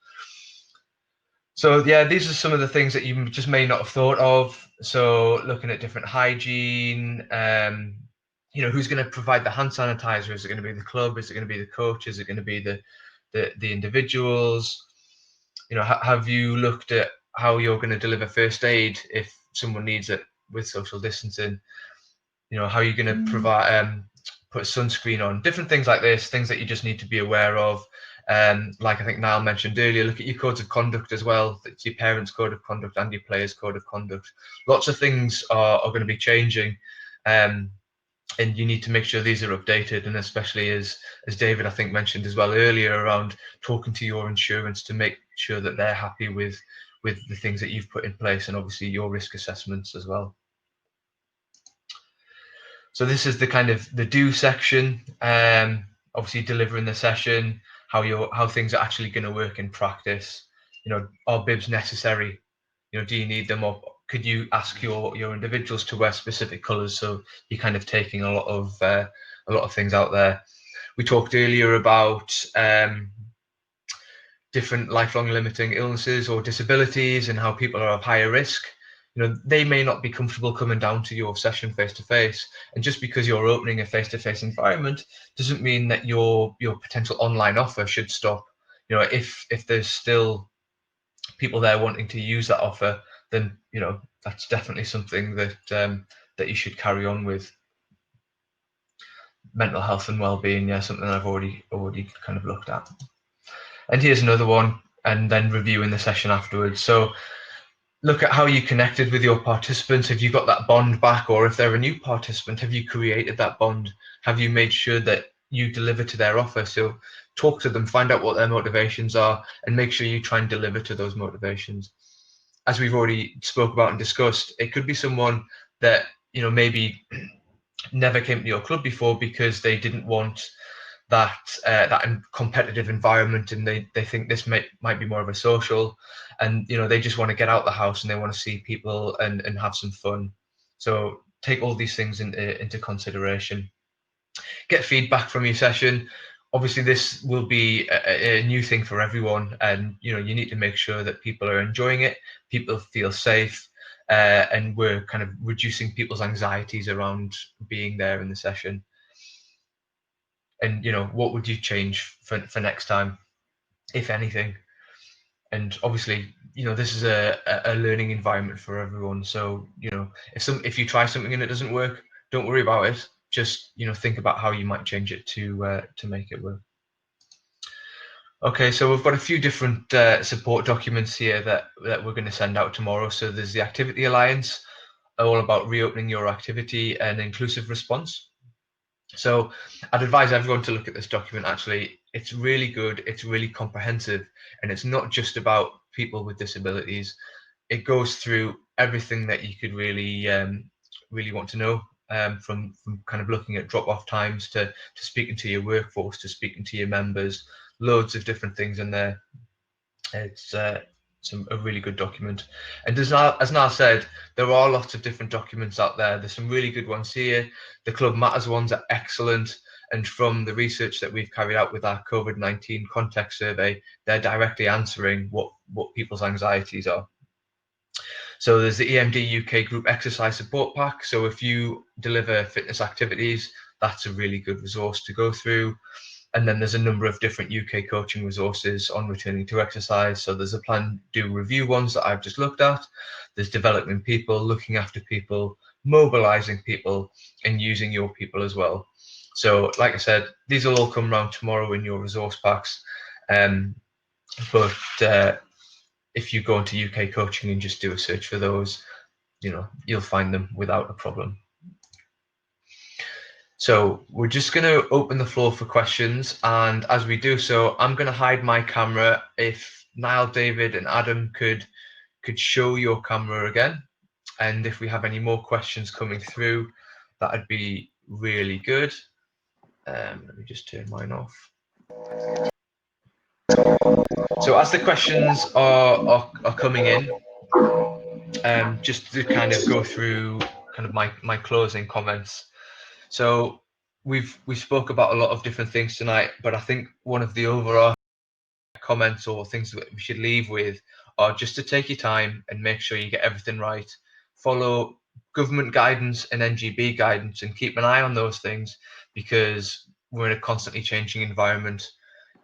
So yeah, these are some of the things that you just may not have thought of. So looking at different hygiene, who's going to provide the hand sanitizer? Is it going to be the club? Is it going to be the coach? Is it going to be the individuals? Have you looked at how you're going to deliver first aid if someone needs it with social distancing? How are you going to provide put sunscreen on? Different things like this, things that you just need to be aware of. Like I think Niall mentioned earlier, look at your codes of conduct as well. That's your parents' code of conduct and your players' code of conduct. Lots of things are going to be changing, and you need to make sure these are updated. And especially as David I think mentioned as well earlier, around talking to your insurance to make sure that they're happy with the things that you've put in place, and obviously your risk assessments as well. So this is the kind of the do section. Obviously delivering the session, how things are actually going to work in practice. Are bibs necessary? Do you need them, or could you ask your individuals to wear specific colours? So you're kind of taking a lot of things out there. We talked earlier about different lifelong limiting illnesses or disabilities and how people are of higher risk. They may not be comfortable coming down to your session face to face, and just because you're opening a face to face environment doesn't mean that your potential online offer should stop. If there's still people there wanting to use that offer, then that's definitely something that that you should carry on with. Mental health and well-being, yeah, something I've already kind of looked at. And here's another one, and then reviewing the session afterwards. So look at how you connected with your participants. Have you got that bond back? Or if they're a new participant, have you created that bond? Have you made sure that you deliver to their offer? So talk to them, find out what their motivations are, and make sure you try and deliver to those motivations. As we've already spoke about and discussed, it could be someone that maybe never came to your club before because they didn't want that competitive environment, and they think this might be more of a social, and they just want to get out the house and they want to see people and have some fun. So take all these things into consideration. Get feedback from your session. Obviously this will be a new thing for everyone, and you need to make sure that people are enjoying it, people feel safe, and we're kind of reducing people's anxieties around being there in the session. And what would you change for next time, if anything? And obviously this is a learning environment for everyone. So if you try something and it doesn't work, don't worry about it. Just think about how you might change it to make it work. Okay, so we've got a few different support documents here that we're going to send out tomorrow. So there's the Activity Alliance, all about reopening your activity and inclusive response. So I'd advise everyone to look at this document. Actually, it's really good, it's really comprehensive, and it's not just about people with disabilities. It goes through everything that you could really want to know, from kind of looking at drop-off times to speaking to your workforce, to speaking to your members. Loads of different things in there. It's a really good document. And as Niall said, there are lots of different documents out there. There's some really good ones here. The Club Matters ones are excellent. And from the research that we've carried out with our COVID-19 context survey, they're directly answering what people's anxieties are. So there's the EMD UK Group Exercise Support Pack. So if you deliver fitness activities, that's a really good resource to go through. And then there's a number of different UK coaching resources on returning to exercise. So there's a plan do review ones that I've just looked at. There's developing people, looking after people, mobilizing people, and using your people as well. So like I said, these will all come around tomorrow in your resource packs. But if you go into UK coaching and just do a search for those, you'll find them without a problem. So we're just going to open the floor for questions, and as we do so, I'm going to hide my camera. If Niall, David and Adam could show your camera again, and if we have any more questions coming through, that'd be really good. Let me just turn mine off. So as the questions are coming in, just to kind of go through kind of my closing comments. So we spoke about a lot of different things tonight, but I think one of the overall comments or things that we should leave with are just to take your time and make sure you get everything right. Follow government guidance and NGB guidance and keep an eye on those things, because we're in a constantly changing environment.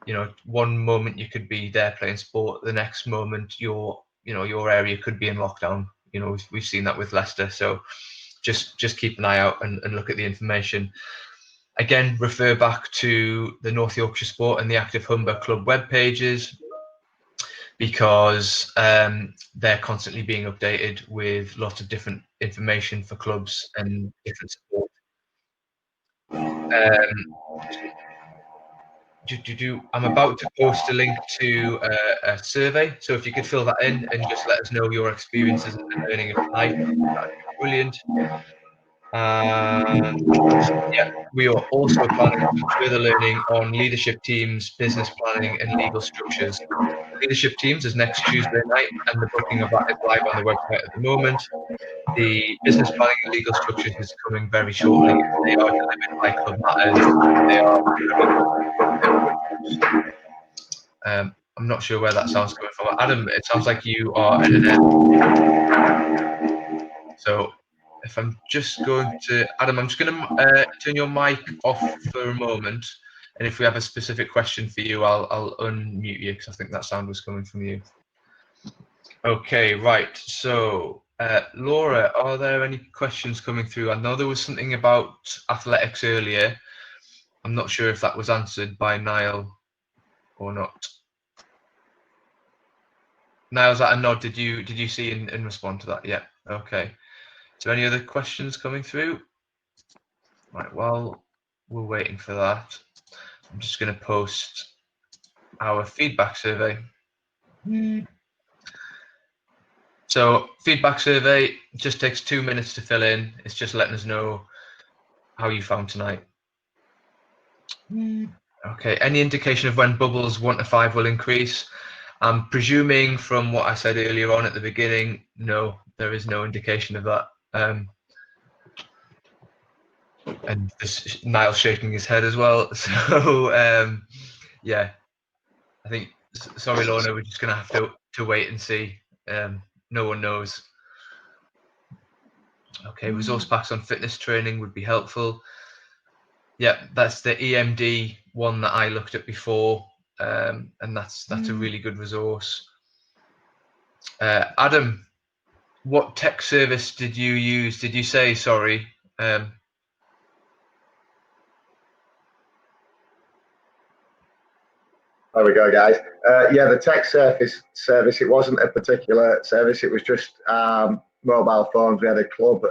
You know, one moment you could be there playing sport, the next moment your area could be in lockdown. You know, we've seen that with Leicester. So just keep an eye out and look at the information. Again, refer back to the North Yorkshire Sport and the Active Humber Club web pages, because they're constantly being updated with lots of different information for clubs and different support. I'm about to post a link to a survey, so if you could fill that in and just let us know your experiences and learning of tonight, that'd be brilliant. Yeah, we are also planning some further learning on leadership teams, business planning, and legal structures. Leadership teams is next Tuesday night, and the booking of that is live on the website at the moment. The business planning and legal structures is coming very shortly. They are delivered by Club Matters. They are. I'm not sure where that sound's coming from. Adam, it sounds like you are in an air. So if I'm just going to, Adam, I'm just going to turn your mic off for a moment. And if we have a specific question for you, I'll unmute you, because I think that sound was coming from you. Okay, right. So, Laura, are there any questions coming through? I know there was something about athletics earlier. I'm not sure if that was answered by Niall or not. Niall, is that a nod? Did you see and respond to that? Yeah. Okay. So, any other questions coming through? Right. Well, we're waiting for that. I'm just going to post our feedback survey. So, feedback survey just takes 2 minutes to fill in. It's just letting us know how you found tonight. Okay. Any indication of when bubbles 1 to 5 will increase? I'm presuming from what I said earlier on at the beginning, no, there is no indication of that. And this Niall shaking his head as well. So yeah, I think, sorry, Lorna, we're just going to have to wait and see. No one knows. Okay, resource packs on fitness training would be helpful. Yeah, that's the EMD one that I looked at before, and that's a really good resource. Adam, what tech service did you use? Did you say, sorry? There we go, guys. Yeah, the tech service, it wasn't a particular service. It was just mobile phones. We had a club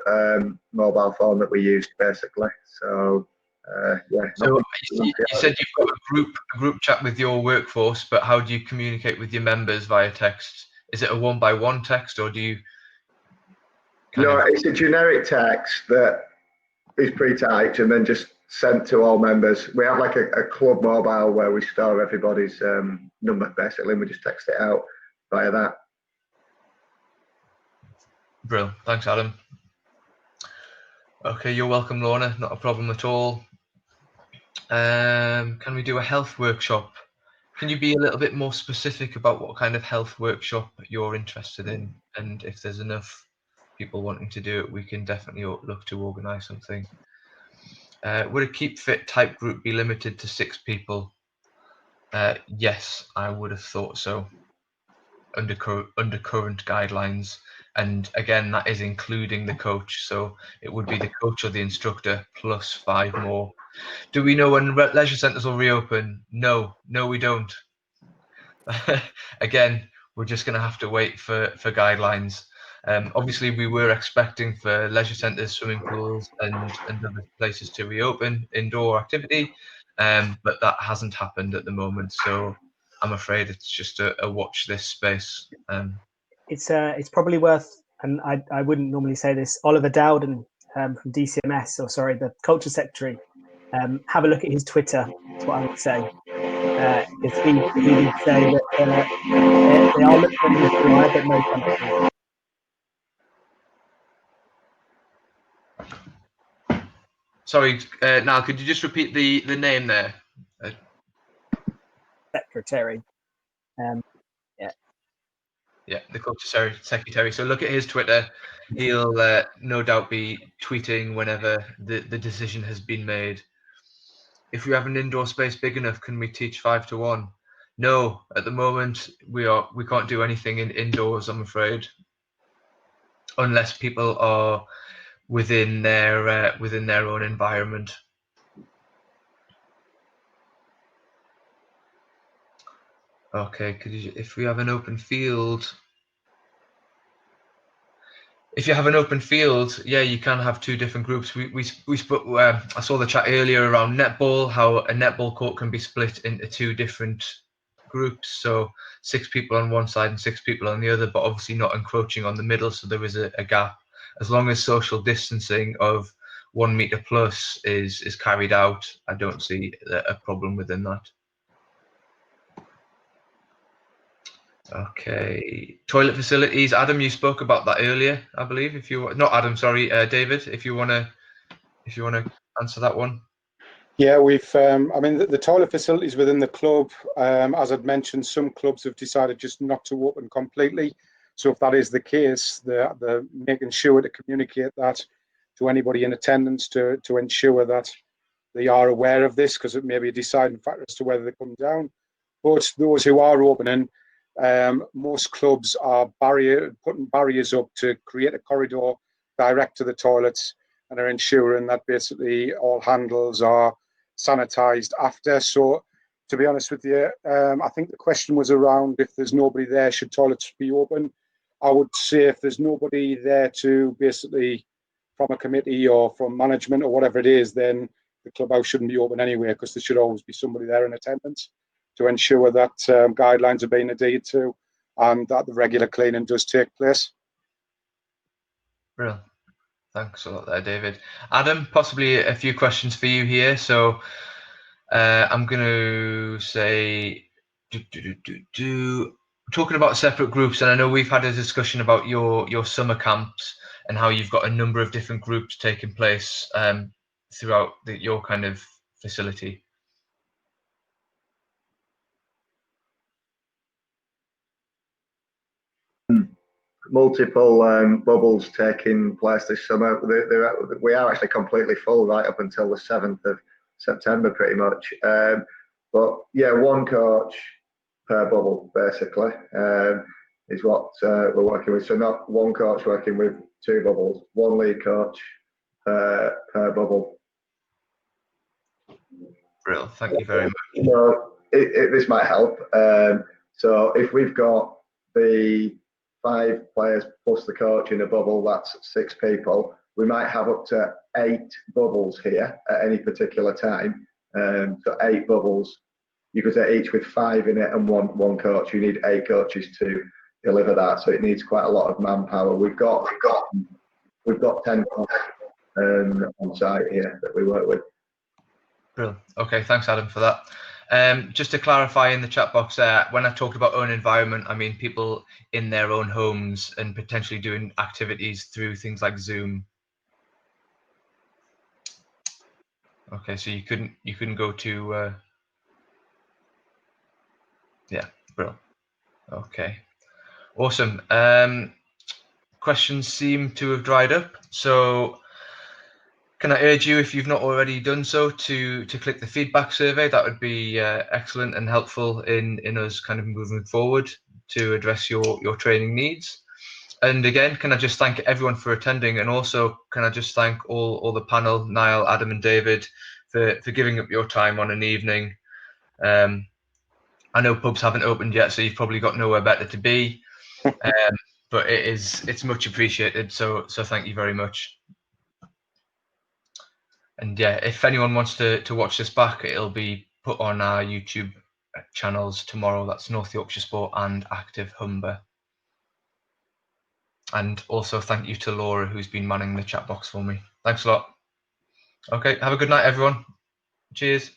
mobile phone that we used, basically. So, yeah. So you said you've got a group chat with your workforce, but how do you communicate with your members via text? Is it a 1-by-1 text, or do you? No, it's a generic text that is pre-typed and then just sent to all members. We have like a club mobile where we store everybody's number, basically, and we just text it out via that. Brilliant. Thanks, Adam. Okay, you're welcome, Lorna. Not a problem at all. Can we do a health workshop? Can you be a little bit more specific about what kind of health workshop you're interested in? And if there's enough people wanting to do it, we can definitely look to organise something. Would a keep fit type group be limited to 6 people? Yes, I would have thought so. Under current guidelines, and again, that is including the coach. So it would be the coach or the instructor plus 5 more. Do we know when leisure centres will reopen? No, we don't. Again, we're just going to have to wait for guidelines. Obviously, we were expecting for leisure centres, swimming pools, and other places to reopen indoor activity, but that hasn't happened at the moment. So I'm afraid it's just a watch this space. It's probably worth, and I wouldn't normally say this, Oliver Dowden from DCMS, or sorry, the Culture Secretary, have a look at his Twitter. That's what I would say. Because he did say that they are looking at this July, but no countries. Sorry, Niall, could you just repeat the name there? Secretary. Yeah, the club secretary. So look at his Twitter. He'll no doubt be tweeting whenever the decision has been made. If we have an indoor space big enough, can we teach 5-1? No, at the moment we can't do anything indoors, I'm afraid, unless people are within their own environment. Okay, if we have an open field. If you have an open field, yeah, you can have two different groups. We spoke. I saw the chat earlier around netball, how a netball court can be split into two different groups. So 6 people on one side and 6 people on the other, but obviously not encroaching on the middle. So there is a gap. As long as social distancing of 1 meter plus is carried out, I don't see a problem within that. Okay, toilet facilities. Adam, you spoke about that earlier, I believe. If you not Adam, sorry, David. If you wanna answer that one. Yeah, we've. I mean, the toilet facilities within the club, as I'd mentioned, some clubs have decided just not to open completely. So if that is the case, they're making sure to communicate that to anybody in attendance to ensure that they are aware of this, because it may be a deciding factor as to whether they come down. But those who are opening, most clubs are putting barriers up to create a corridor direct to the toilets, and are ensuring that basically all handles are sanitized after. So to be honest with you, I think the question was around if there's nobody there, should toilets be open? I would say if there's nobody there to basically from a committee or from management or whatever it is, then the clubhouse shouldn't be open anyway, because there should always be somebody there in attendance to ensure that guidelines are being adhered to and that the regular cleaning does take place. Brilliant. Thanks a lot there, David. Adam, possibly a few questions for you here. So I'm going to say, talking about separate groups, and I know we've had a discussion about your summer camps and how you've got a number of different groups taking place throughout your kind of facility. Multiple bubbles taking place this summer. We are actually completely full right up until the 7th of September, pretty much. But yeah, 1 coach per bubble, basically, is what we're working with. So not 1 coach working with 2 bubbles, 1 lead coach per bubble. Brilliant. Thank you very much. So this might help. So if we've got the 5 players plus the coach in a bubble, that's 6 people. We might have up to 8 bubbles here at any particular time. So 8 bubbles. You could say each with 5 in it and one coach. You need 8 coaches to deliver that. So it needs quite a lot of manpower. We've got 10 on site here that we work with. Brilliant. Okay, thanks, Adam, for that. Just to clarify in the chat box there, when I talked about own environment, I mean people in their own homes and potentially doing activities through things like Zoom. Okay, so you couldn't go to yeah, brilliant. Okay, awesome. Questions seem to have dried up, so can I urge you, if you've not already done so, to click the feedback survey? That would be excellent and helpful in us kind of moving forward to address your training needs. And again, can I just thank everyone for attending, and also can I just thank all the panel, Niall, Adam and David, for giving up your time on an evening. I know pubs haven't opened yet, so you've probably got nowhere better to be, but it's much appreciated. So thank you very much. And yeah, if anyone wants to watch this back, it'll be put on our YouTube channels tomorrow. That's North Yorkshire Sport and Active Humber. And also thank you to Laura, who's been manning the chat box for me. Thanks a lot. Okay, have a good night, everyone. Cheers.